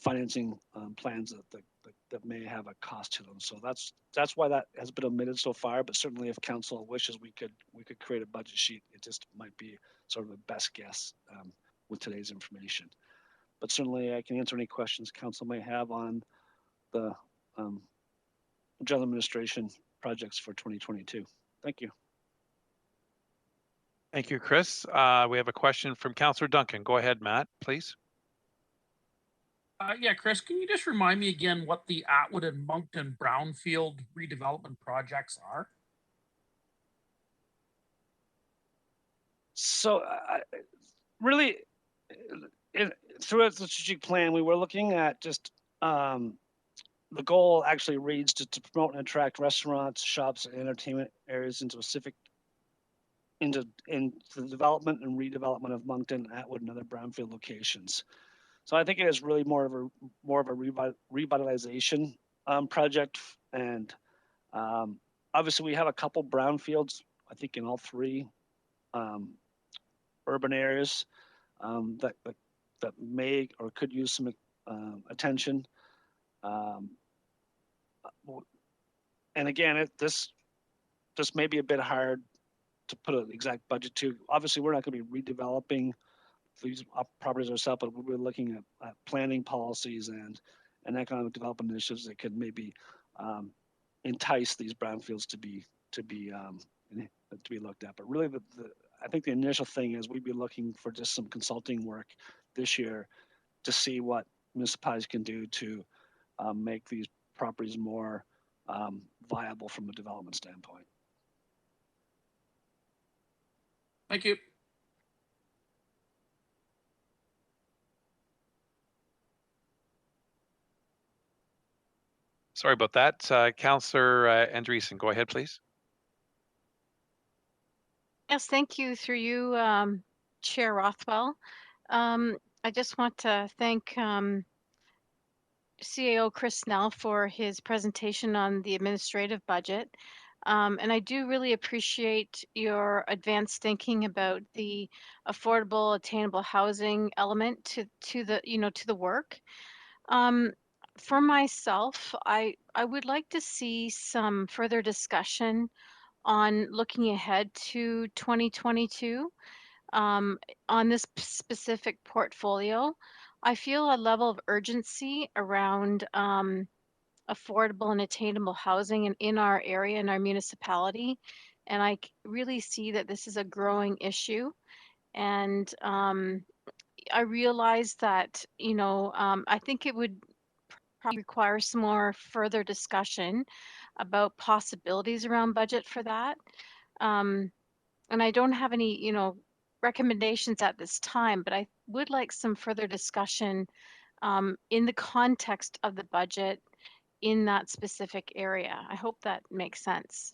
financing plans that may have a cost to them. So that's why that has been omitted so far. But certainly, if council wishes, we could create a budget sheet. It just might be sort of a best guess with today's information. But certainly, I can answer any questions council may have on the general administration projects for 2022. Thank you. Thank you, Chris. We have a question from Councillor Duncan. Go ahead, Matt, please. Yeah, Chris, can you just remind me again what the Atwood and Moncton brownfield redevelopment projects are? So really, throughout the strategic plan, we were looking at just the goal actually reads to promote and attract restaurants, shops, and entertainment areas into the development and redevelopment of Moncton, Atwood, and other brownfield locations. So I think it is really more of a revitalization project, and obviously we have a couple brownfields. I think in all three urban areas that may or could use some attention. And again, this may be a bit hard to put an exact budget to. Obviously, we're not going to be redeveloping these properties ourselves, but we're looking at planning policies and economic development initiatives that could maybe entice these brownfields to be looked at. But really, I think the initial thing is we'd be looking for just some consulting work this year to see what municipalities can do to make these properties more viable from a development standpoint. Thank you. Sorry about that. Councillor Andreessen, go ahead, please. Yes, thank you. Through you, Chair Rothwell. I just want to thank CAO Chris Snell for his presentation on the administrative budget. And I do really appreciate your advanced thinking about the affordable, attainable housing element to the work. For myself, I would like to see some further discussion on looking ahead to 2022 on this specific portfolio. I feel a level of urgency around affordable and attainable housing in our area, in our municipality. And I really see that this is a growing issue. And I realize that, I think it would probably require some more further discussion about possibilities around budget for that. And I don't have any, recommendations at this time, but I would like some further discussion in the context of the budget in that specific area. I hope that makes sense.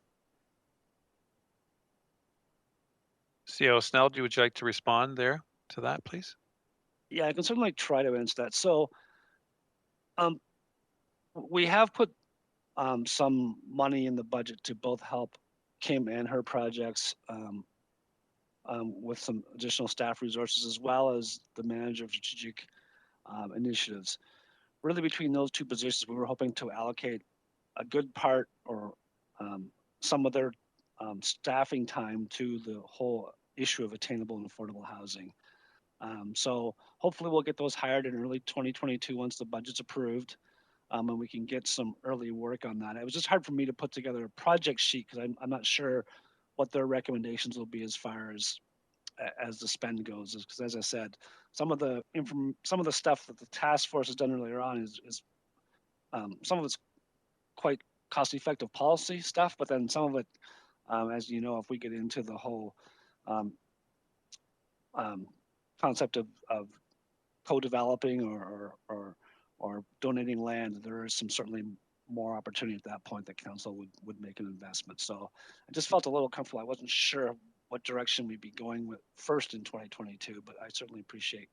CAO Snell, would you like to respond there to that, please? Yeah, I can certainly try to answer that. So we have put some money in the budget to both help Kim and her projects with some additional staff resources, as well as the manager of strategic initiatives. Really, between those two positions, we were hoping to allocate a good part or some of their staffing time to the whole issue of attainable and affordable housing. So hopefully we'll get those hired in early 2022 once the budget's approved, and we can get some early work on that. It was just hard for me to put together a project sheet because I'm not sure what their recommendations will be as far as the spend goes. Because as I said, some of the stuff that the task force has done earlier on is some of it's quite cost-effective policy stuff, but then some of it, as you know, if we get into the whole concept of co-developing or donating land, there is some certainly more opportunity at that point that council would make an investment. So I just felt a little comfortable. I wasn't sure what direction we'd be going with first in 2022, but I certainly appreciate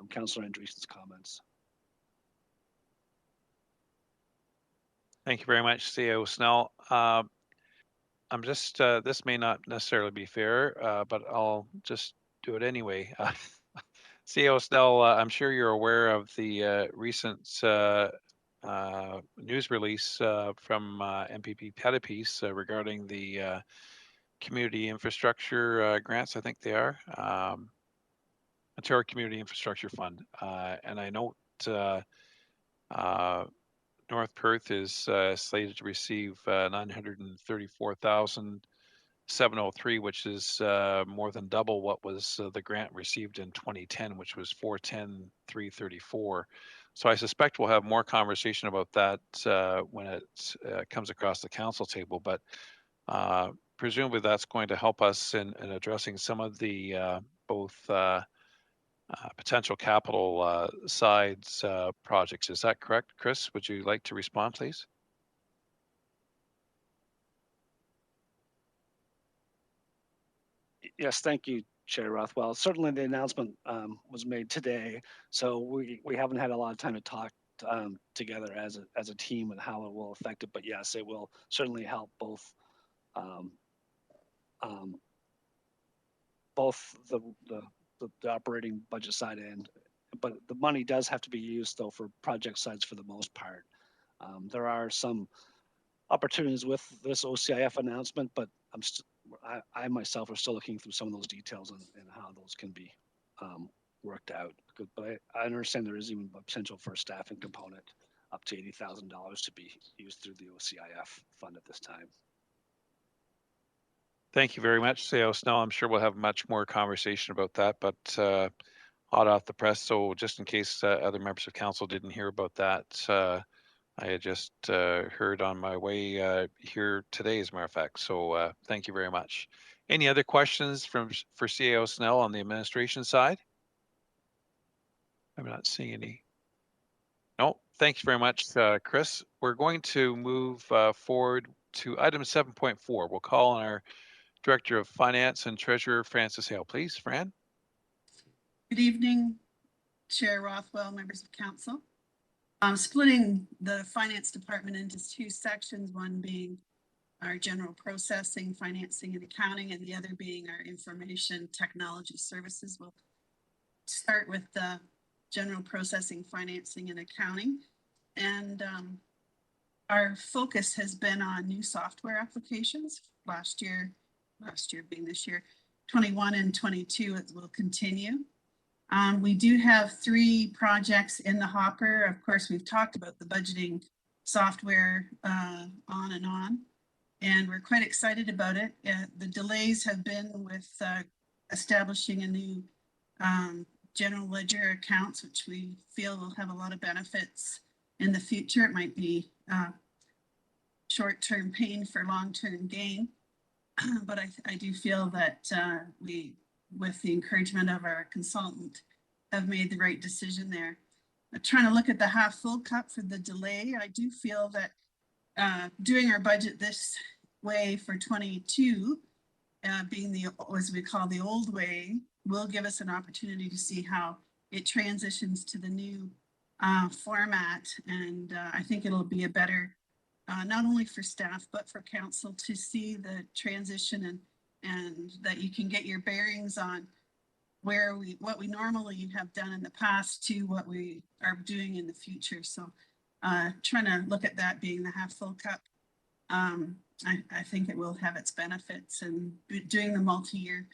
Councillor Andreessen's comments. Thank you very much, CEO Snell. I'm just, this may not necessarily be fair, but I'll just do it anyway. CEO Snell, I'm sure you're aware of the recent news release from MPP Pettipiece regarding the community infrastructure grants, I think they are, Ontario Community Infrastructure Fund. And I note North Perth is slated to receive 934,703, which is more than double what was the grant received in 2010, which was 410,334. So I suspect we'll have more conversation about that when it comes across the council table. But presumably that's going to help us in addressing some of the both potential capital sides projects. Is that correct, Chris? Would you like to respond, please? Yes, thank you, Chair Rothwell. Certainly the announcement was made today, so we haven't had a lot of time to talk together as a team and how it will affect it. But yes, it will certainly help both the operating budget side end, but the money does have to be used though for project sides for the most part. There are some opportunities with this OCIF announcement, but I myself are still looking through some of those details and how those can be worked out. But I understand there is even a potential for a staffing component up to $80,000 to be used through the OCIF fund at this time. Thank you very much, CEO Snell. I'm sure we'll have much more conversation about that, but hot off the press. So just in case other members of council didn't hear about that, I had just heard on my way here today, as a matter of fact. So thank you very much. Any other questions for CEO Snell on the administration side? I'm not seeing any. No, thanks very much, Chris. We're going to move forward to item 7.4. We'll call on our Director of Finance and Treasurer, Frances Hale. Please, Fran. Good evening, Chair Rothwell, members of council. I'm splitting the finance department into two sections, one being our general processing, financing, and accounting, and the other being our information technology services. We'll start with the general processing, financing, and accounting. And our focus has been on new software applications. Last year being this year, 21 and 22, it will continue. We do have 3 projects in the hopper. Of course, we've talked about the budgeting software on and on, and we're quite excited about it. The delays have been with establishing a new general ledger accounts, which we feel will have a lot of benefits in the future. It might be short-term pain for long-term gain. But I do feel that we, with the encouragement of our consultant, have made the right decision there. Trying to look at the half full cup for the delay, I do feel that doing our budget this way for 22, being the, as we call the old way, will give us an opportunity to see how it transitions to the new format. And I think it'll be a better not only for staff, but for council to see the transition and that you can get your bearings on what we normally have done in the past to what we are doing in the future. So trying to look at that being the half full cup. I think it will have its benefits, and doing the multi-year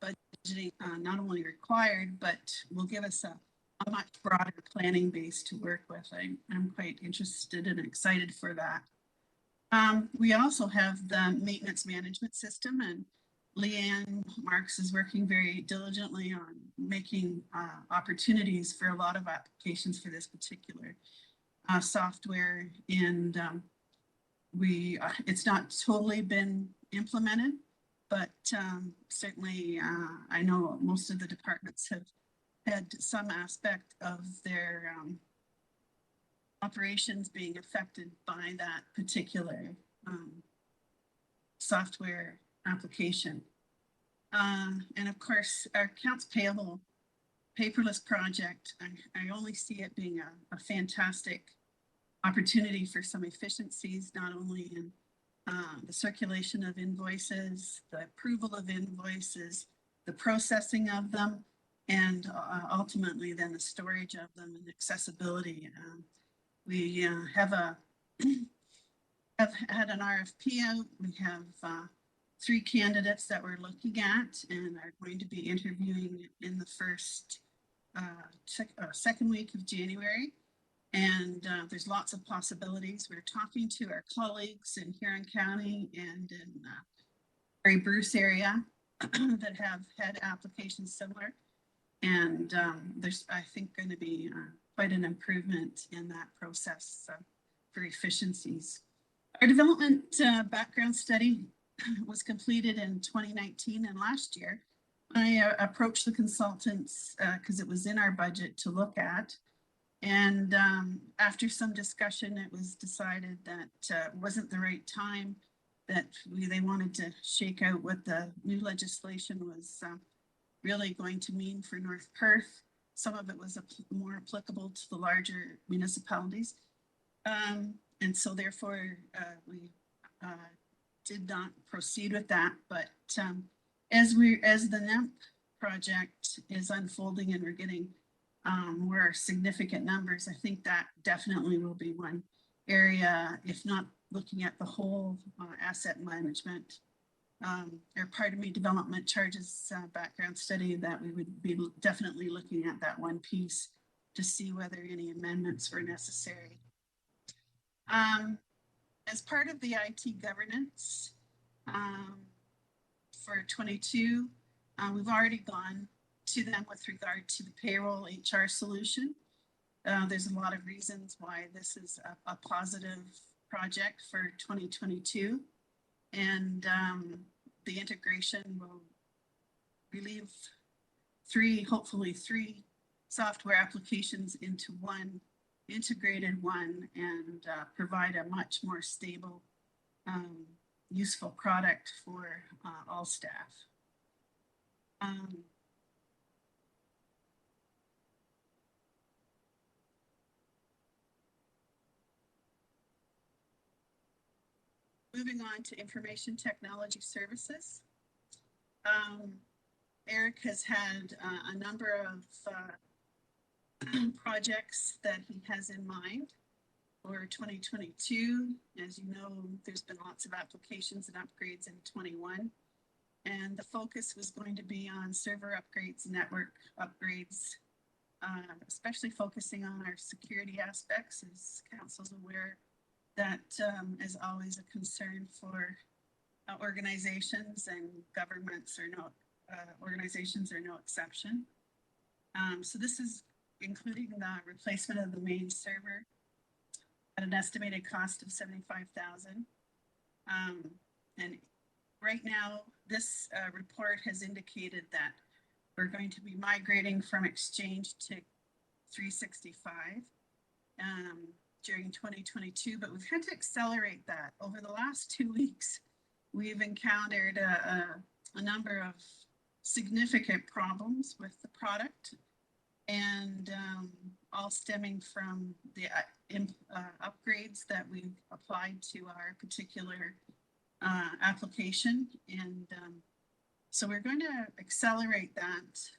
budgeting not only required, but will give us a much broader planning base to work with. I'm quite interested and excited for that. We also have the maintenance management system, and Leanne Marks is working very diligently on making opportunities for a lot of applications for this particular software. And it's not totally been implemented, but certainly I know most of the departments have had some aspect of their operations being affected by that particular software application. And of course, our accounts payable paperless project, I only see it being a fantastic opportunity for some efficiencies, not only in the circulation of invoices, the approval of invoices, the processing of them, and ultimately then the storage of them and accessibility. We have had an RFP out. We have 3 candidates that we're looking at and are going to be interviewing in the second week of January. And there's lots of possibilities. We're talking to our colleagues in Huron County and in Mary Bruce area that have had applications similar. And there's, I think, going to be quite an improvement in that process for efficiencies. Our development background study was completed in 2019, and last year I approached the consultants because it was in our budget to look at. And after some discussion, it was decided that it wasn't the right time, that they wanted to shake out what the new legislation was really going to mean for North Perth. Some of it was more applicable to the larger municipalities. And so therefore we did not proceed with that. But as the NEMP project is unfolding and we're getting more significant numbers, I think that definitely will be one area, if not looking at the whole asset management development charges background study, that we would be definitely looking at that one piece to see whether any amendments were necessary. As part of the IT governance for 22, we've already gone to them with regard to the payroll HR solution. There's a lot of reasons why this is a positive project for 2022. And the integration will relieve hopefully three software applications into one integrated one, and provide a much more stable, useful product for all staff. Moving on to information technology services. Eric has had a number of projects that he has in mind for 2022. As you know, there's been lots of applications and upgrades in 21. And the focus was going to be on server upgrades, network upgrades, especially focusing on our security aspects, as council's aware. That is always a concern for organizations, and governments are organizations are no exception. So this is including the replacement of the main server at an estimated cost of $75,000. And right now, this report has indicated that we're going to be migrating from Exchange to 365. During 2022, but we've had to accelerate that. Over the last 2 weeks, we've encountered a number of significant problems with the product, and all stemming from the upgrades that we've applied to our particular application. And so we're going to accelerate that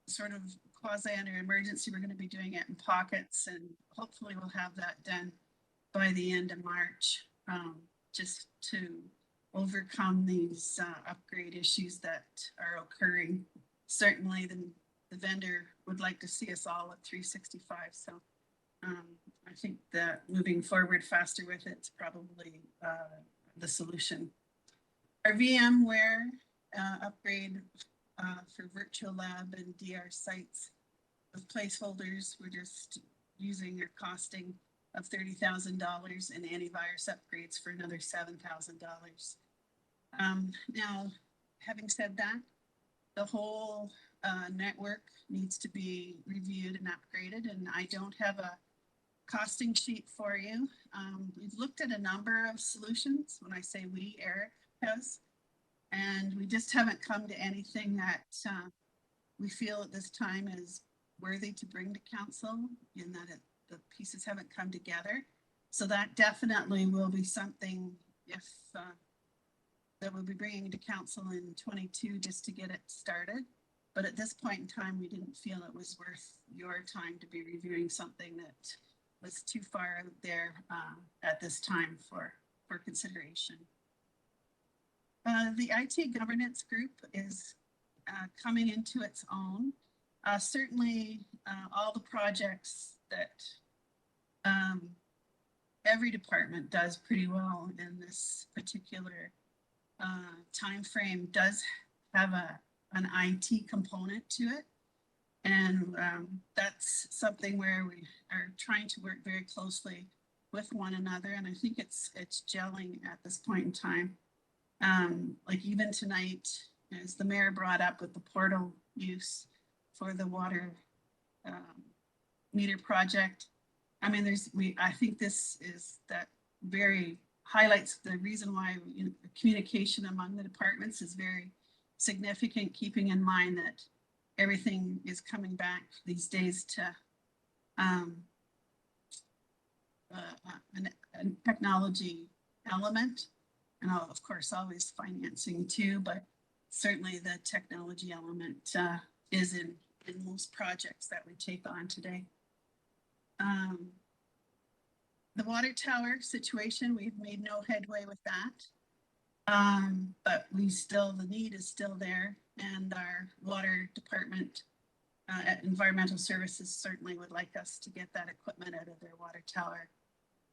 sort of quasi under emergency. We're going to be doing it in pockets, and hopefully we'll have that done by the end of March, just to overcome these upgrade issues that are occurring. Certainly the vendor would like to see us all at 365. So I think that moving forward faster with it's probably the solution. Our VMware upgrade for virtual lab and DR sites with placeholders, we're just using your costing of $30,000, and antivirus upgrades for another $7,000. Now, having said that, the whole network needs to be reviewed and upgraded, and I don't have a costing sheet for you. We've looked at a number of solutions. When I say we, Eric has, and we just haven't come to anything that we feel at this time is worthy to bring to council in that the pieces haven't come together. So that definitely will be something that we'll be bringing to council in 22 just to get it started. But at this point in time, we didn't feel it was worth your time to be reviewing something that was too far out there at this time for consideration. The IT governance group is coming into its own. Certainly all the projects that every department does pretty well in this particular time frame does have an IT component to it. And that's something where we are trying to work very closely with one another. And I think it's gelling at this point in time. Like even tonight, as the mayor brought up with the portal use for the water meter project. I mean, I think this is that very highlights the reason why communication among the departments is very significant, keeping in mind that everything is coming back these days to a technology element, and of course always financing too, but certainly the technology element is in most projects that we take on today. The water tower situation, we've made no headway with that. But the need is still there, and our water department at environmental services certainly would like us to get that equipment out of their water tower.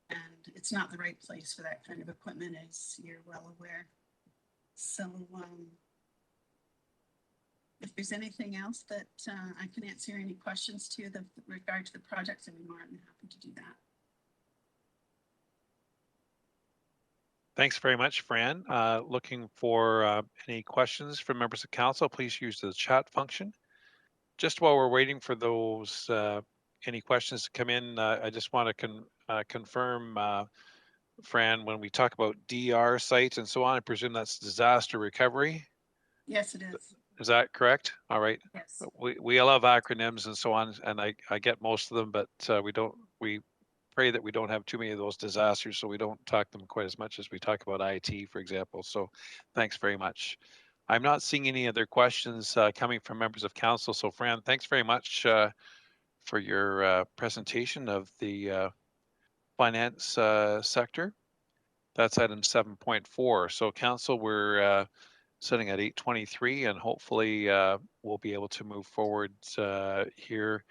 And it's not the right place for that kind of equipment, as you're well aware. So if there's anything else that I can answer any questions to with regard to the projects, I'd be more than happy to do that. Thanks very much, Fran. Looking for any questions from members of council, please use the chat function. Just while we're waiting for those, any questions to come in, I just want to confirm, Fran, when we talk about DR site and so on, I presume that's disaster recovery? Yes, it is. Is that correct? All right. Yes. We love acronyms and so on, and I get most of them, but we pray that we don't have too many of those disasters, so we don't talk them quite as much as we talk about IT, for example. So thanks very much. I'm not seeing any other questions coming from members of council. So Fran, thanks very much for your presentation of the finance sector. That's item 7.4. So council, we're sitting at 8:23, and hopefully we'll be able to move forward here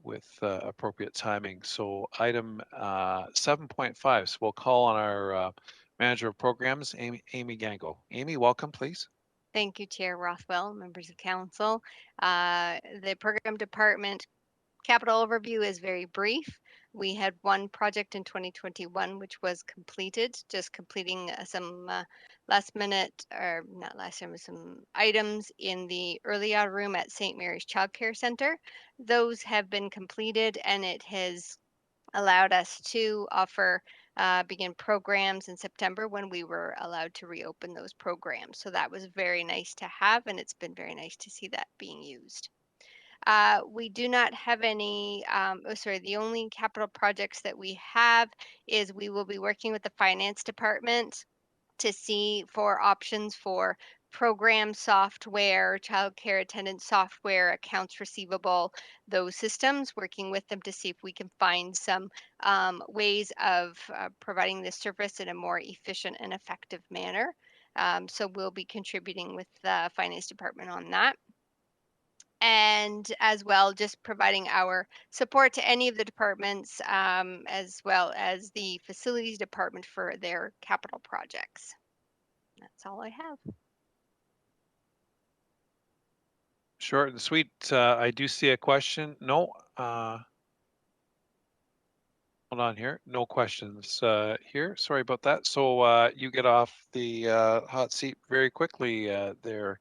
with appropriate timing. So item 7.5, so we'll call on our manager of programs, Amy Gango. Amy, welcome, please. Thank you, Chair Rothwell, members of council. The program department capital overview is very brief. We had one project in 2021, which was completed, just completing some last minute, or not last minute, some items in the early hour room at St. Mary's Child Care Center. Those have been completed, and it has allowed us to offer begin programs in September when we were allowed to reopen those programs. So that was very nice to have, and it's been very nice to see that being used. We do not have any, the only capital projects that we have is we will be working with the finance department to see for options for program software, child care attendant software, accounts receivable, those systems, working with them to see if we can find some ways of providing this service in a more efficient and effective manner. So we'll be contributing with the finance department on that. And as well, just providing our support to any of the departments, as well as the facilities department for their capital projects. That's all I have. Short and sweet. I do see a question. No. Hold on here. No questions here. Sorry about that. So you get off the hot seat very quickly there,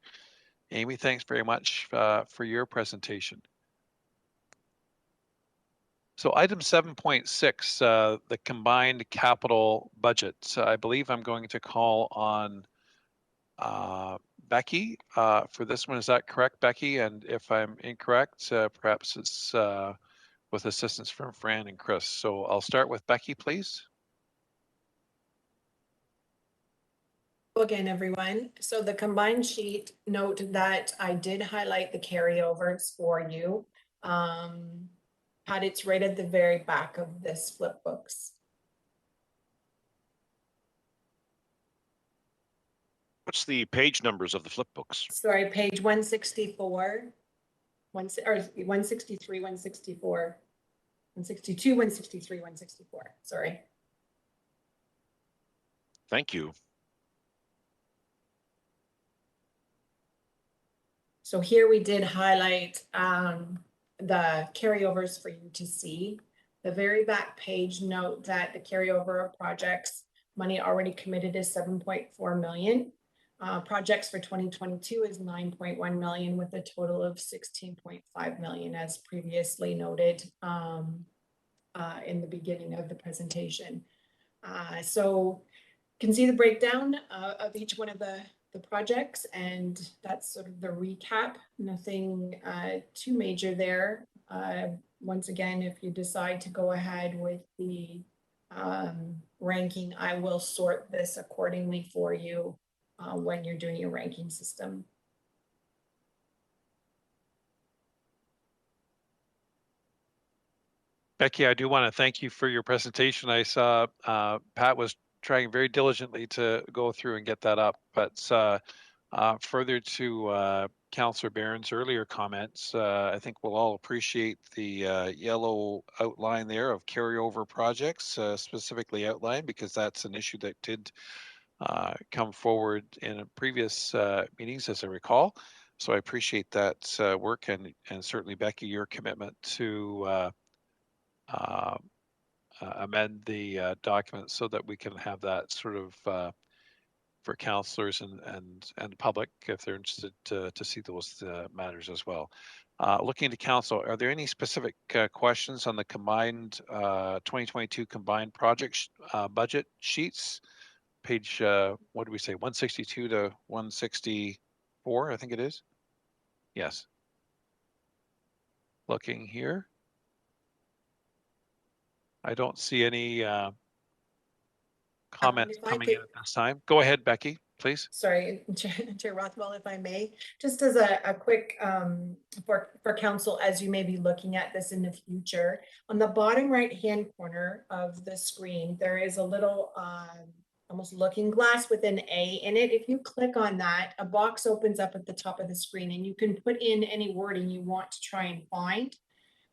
Amy. Thanks very much for your presentation. So item 7.6, the combined capital budget. I believe I'm going to call on Becky, for this one. Is that correct, Becky? And if I'm incorrect, perhaps it's with assistance from Fran and Chris. So I'll start with Becky, please. Again, everyone. So the combined sheet, note that I did highlight the carryovers for you. Pat, it's right at the very back of this flip books. What's the page numbers of the flip books? Sorry, page 164, 163, 164, 162, 163, 164, sorry. Thank you. So here we did highlight the carryovers for you to see. The very back page, note that the carryover of projects, money already committed is 7.4 million. Projects for 2022 is 9.1 million with a total of 16.5 million as previously noted in the beginning of the presentation. So you can see the breakdown of each one of the projects, and that's sort of the recap. Nothing too major there. Once again, if you decide to go ahead with the ranking, I will sort this accordingly for you when you're doing your ranking system. Becky, I do want to thank you for your presentation. I saw Pat was trying very diligently to go through and get that up, but further to Councillor Barron's earlier comments, I think we'll all appreciate the yellow outline there of carryover projects, specifically outlined, because that's an issue that did come forward in previous meetings, as I recall. So I appreciate that work, and certainly, Becky, your commitment to amend the document so that we can have that sort of for councillors and the public, if they're interested to see those matters as well. Looking to council, are there any specific questions on the combined 2022 combined project budget sheets? Page, what do we say, 162 to 164, I think it is. Yes. Looking here. I don't see any comments coming in at this time. Go ahead, Becky, please. Sorry, Chair Rothwell, if I may, just as a quick for council, as you may be looking at this in the future, on the bottom right-hand corner of the screen, there is a little almost looking glass with an A in it. If you click on that, a box opens up at the top of the screen and you can put in any wording you want to try and find.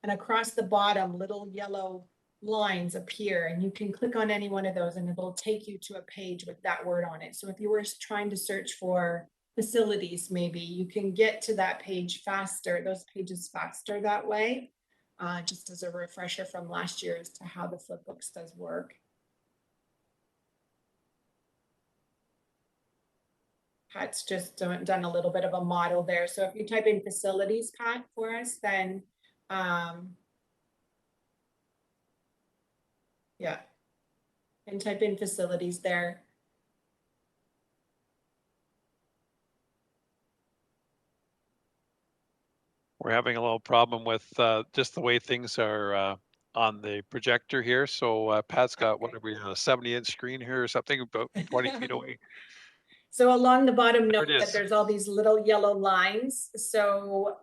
And across the bottom, little yellow lines appear, and you can click on any one of those and it'll take you to a page with that word on it. So if you were trying to search for facilities, maybe you can get to that page faster, those pages faster that way, just as a refresher from last year as to how the flipbooks does work. Pat's just done a little bit of a model there. So if you type in facilities, Pat, for us, then yeah, and type in facilities there. We're having a little problem with just the way things are on the projector here. So Pat's got, what are we, a 70-inch screen here or something, about 20 feet away. So along the bottom, note that there's all these little yellow lines. So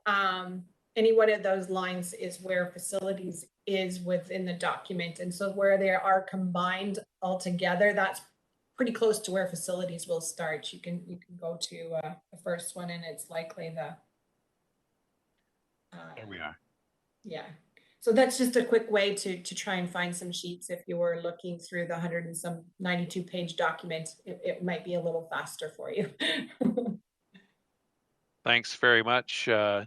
any one of those lines is where facilities is within the document. And so where they are combined all together, that's pretty close to where facilities will start. You can go to the first one, and it's likely the there we are. Yeah. So that's just a quick way to try and find some sheets. If you were looking through the 192 page document, it might be a little faster for you. Thanks very much for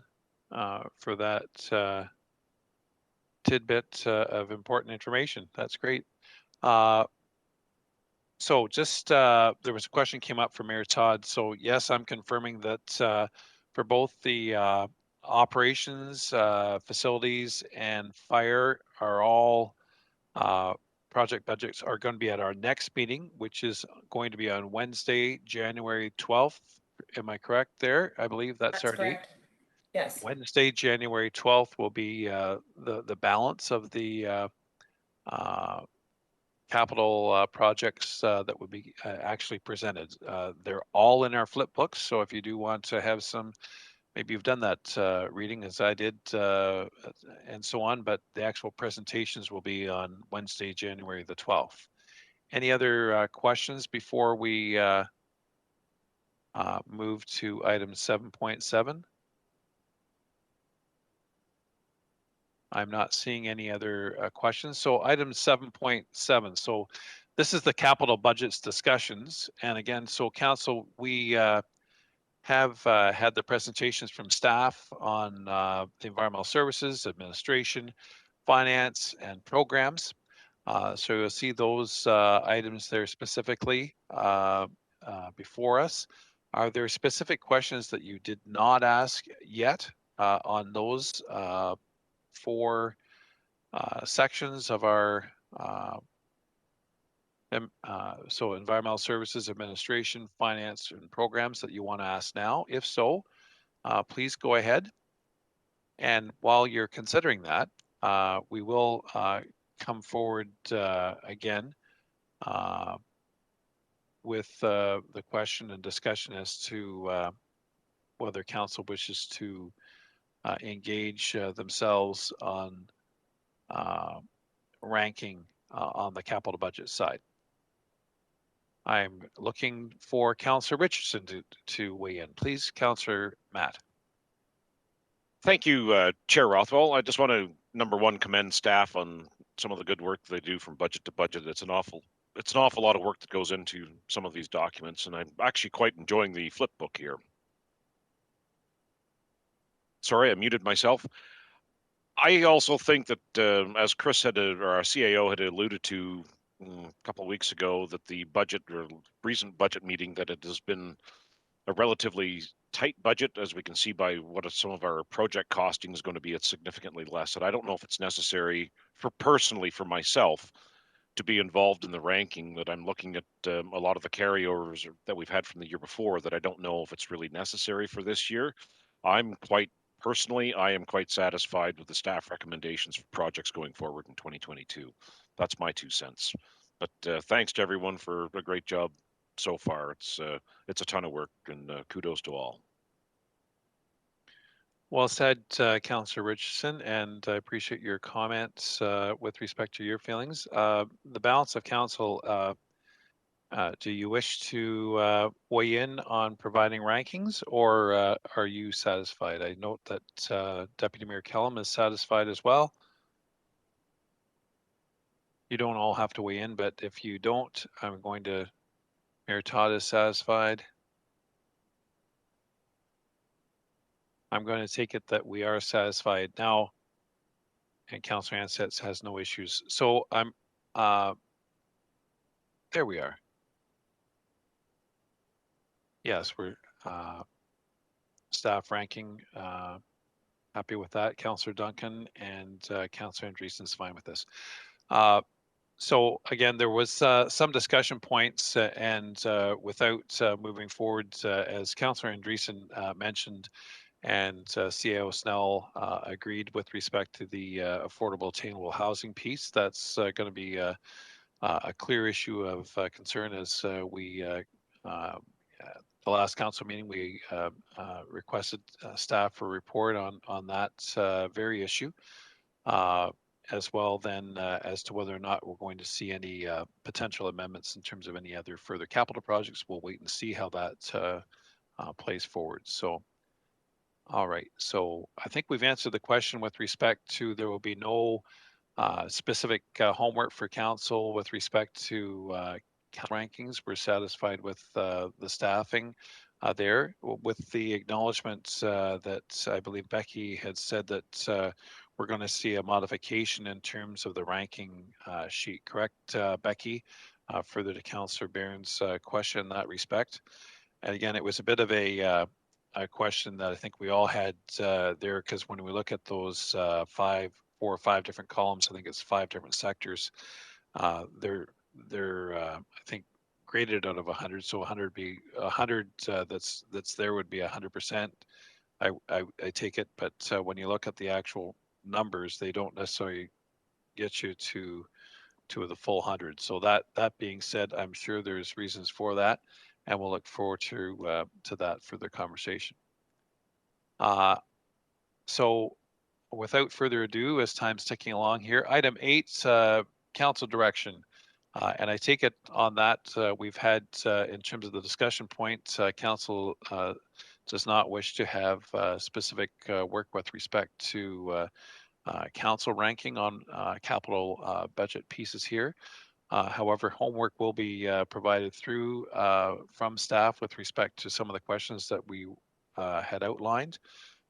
that tidbit of important information. That's great. So just there was a question came up from Mayor Todd. So yes, I'm confirming that for both the operations, facilities, and fire are all project budgets are going to be at our next meeting, which is going to be on Wednesday, January 12th. Am I correct there? I believe that's our date. Correct. Yes. Wednesday, January 12th will be the balance of the capital projects that would be actually presented. They're all in our flip books, so if you do want to have some, maybe you've done that reading as I did and so on, but the actual presentations will be on Wednesday, January the 12th. Any other questions before we move to item 7.7? I'm not seeing any other questions. So item 7.7. So this is the capital budgets discussions. And again, so council, we have had the presentations from staff on the environmental services, administration, finance, and programs. So you'll see those items there specifically before us. Are there specific questions that you did not ask yet on those four sections of our so environmental services, administration, finance, and programs that you want to ask now? If so, please go ahead. And while you're considering that, we will come forward again with the question and discussion as to whether council wishes to engage themselves on ranking on the capital budget side. I'm looking for Councillor Richardson to weigh in. Please, Councillor Matt. Thank you, Chair Rothwell. I just want to, number one, commend staff on some of the good work they do from budget to budget. It's an awful lot of work that goes into some of these documents, and I'm actually quite enjoying the flip book here. Sorry, I muted myself. I also think that, as Chris had, or our CAO had alluded to a couple of weeks ago, that the budget or recent budget meeting, that it has been a relatively tight budget, as we can see by what some of our project costing is going to be. It's significantly less. And I don't know if it's necessary for myself to be involved in the ranking, that I'm looking at a lot of the carryovers that we've had from the year before, that I don't know if it's really necessary for this year. I am quite satisfied with the staff recommendations for projects going forward in 2022. That's my 2 cents. But thanks to everyone for a great job so far. It's a ton of work, and kudos to all. Well said, Councillor Richardson, and I appreciate your comments with respect to your feelings. The balance of council, do you wish to weigh in on providing rankings, or are you satisfied? I note that Deputy Mayor Kellum is satisfied as well. You don't all have to weigh in, but if you don't, I'm going to, Mayor Todd is satisfied. I'm going to take it that we are satisfied now, and Councillor Ansett has no issues. So I'm, there we are. Yes, we're staff ranking, happy with that. Councillor Duncan and Councillor Andreessen's fine with this. So again, there was some discussion points and without moving forward, as Councillor Andreessen mentioned, and CAO Snell agreed with respect to the affordable attainable housing piece. That's going to be a clear issue of concern, as we the last council meeting, we requested staff for a report on that very issue, as well then as to whether or not we're going to see any potential amendments in terms of any other further capital projects. We'll wait and see how that plays forward. So, all right. So I think we've answered the question with respect to there will be no specific homework for council with respect to rankings. We're satisfied with the staffing there, with the acknowledgements that I believe Becky had said that we're going to see a modification in terms of the ranking sheet, correct, Becky? Further to Councillor Barron's question in that respect. And again, it was a bit of a question that I think we all had there, because when we look at those 4 or 5 different columns, I think it's 5 different sectors. They're I think graded out of 100, so 100 be 100 that's there would be 100%. I take it, but when you look at the actual numbers, they don't necessarily get you to the full 100. So that being said, I'm sure there's reasons for that, and we'll look forward to that further conversation. So without further ado, as time's ticking along here, item 8, council direction. And I take it on that we've had, in terms of the discussion point, council does not wish to have specific work with respect to council ranking on capital budget pieces here. However, homework will be provided through from staff with respect to some of the questions that we had outlined.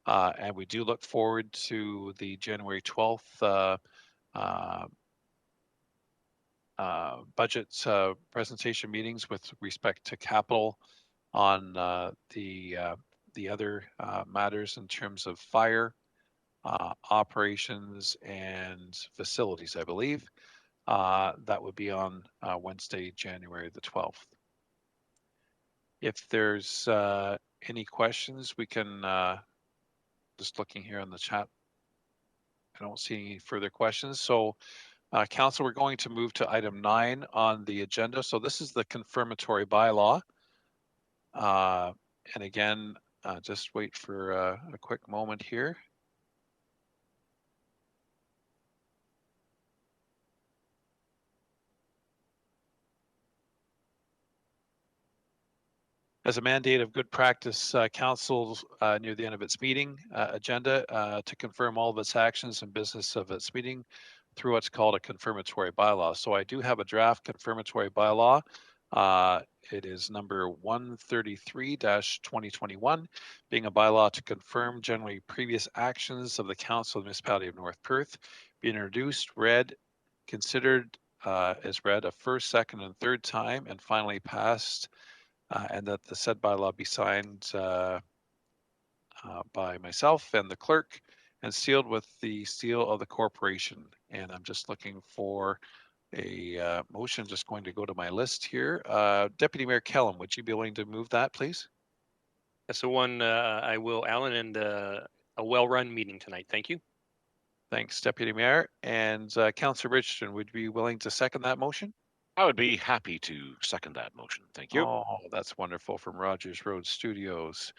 And we do look forward to the January 12th budget presentation meetings with respect to capital on the other matters in terms of fire, operations, and facilities, I believe. That would be on Wednesday, January the 12th. If there's any questions, we can, just looking here on the chat, I don't see any further questions. So council, we're going to move to item 9 on the agenda. So this is the confirmatory bylaw. And again, just wait for a quick moment here. As a mandate of good practice, council near the end of its meeting agenda to confirm all of its actions and business of its meeting through what's called a confirmatory bylaw. So I do have a draft confirmatory bylaw. It is number 133-2021, being a bylaw to confirm generally previous actions of the Council of the Municipality of North Perth, being introduced, read, considered as read a first, second, and third time, and finally passed, and that the said bylaw be signed by myself and the clerk and sealed with the seal of the corporation. And I'm just looking for a motion. Just going to go to my list here. Deputy Mayor Kellum, would you be willing to move that, please? That's the one I will, Alan, and a well-run meeting tonight. Thank you. Thanks, Deputy Mayor. And Councillor Richardson, would you be willing to second that motion? I would be happy to second that motion. Thank you. Oh, that's wonderful, from Rogers Road Studios.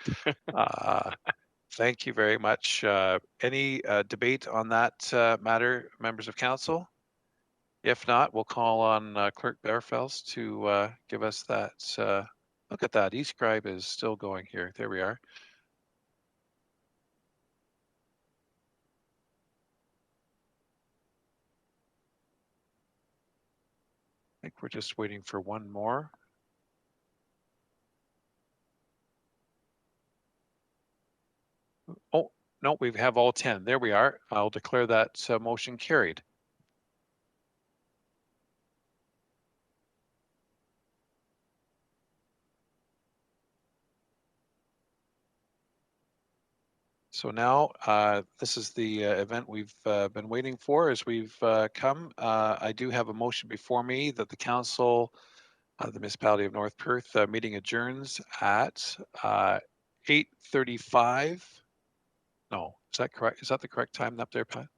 Thank you very much. Any debate on that matter, members of council? If not, we'll call on Clerk Bearfels to give us that. Look at that, eScribe is still going here. There we are. I think we're just waiting for one more. Oh, no, we have all 10. There we are. I'll declare that motion carried. So now this is the event we've been waiting for as we've come. I do have a motion before me that the council, the municipality of North Perth meeting adjourns at 8:35. No, is that correct? Is that the correct time up there, Pat?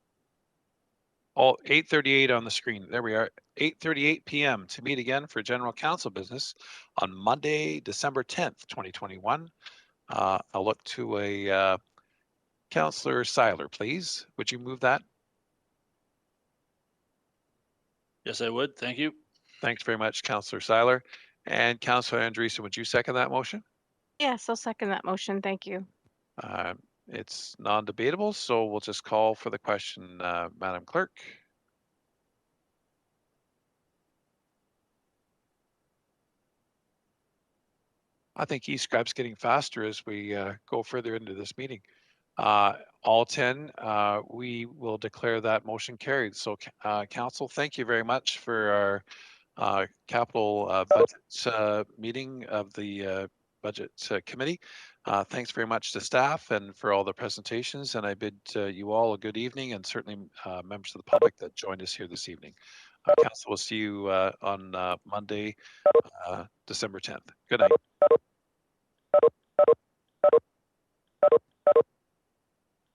Oh, 8:38 on the screen. There we are. 8:38 p.m. to meet again for general council business on Monday, December 10th, 2021. I'll look to a Councillor Seiler, please. Would you move that? Yes, I would. Thank you. Thanks very much, Councillor Seiler. And Councillor Andreessen, would you second that motion? Yes, I'll second that motion. Thank you. It's non-debatable, so we'll just call for the question, Madam Clerk. I think eScribe's getting faster as we go further into this meeting. All 10, we will declare that motion carried. So council, thank you very much for our capital budget meeting of the budget committee. Thanks very much to staff and for all the presentations, and I bid you all a good evening, and certainly members of the public that joined us here this evening. Council, we'll see you on Monday, December 10th. Good night.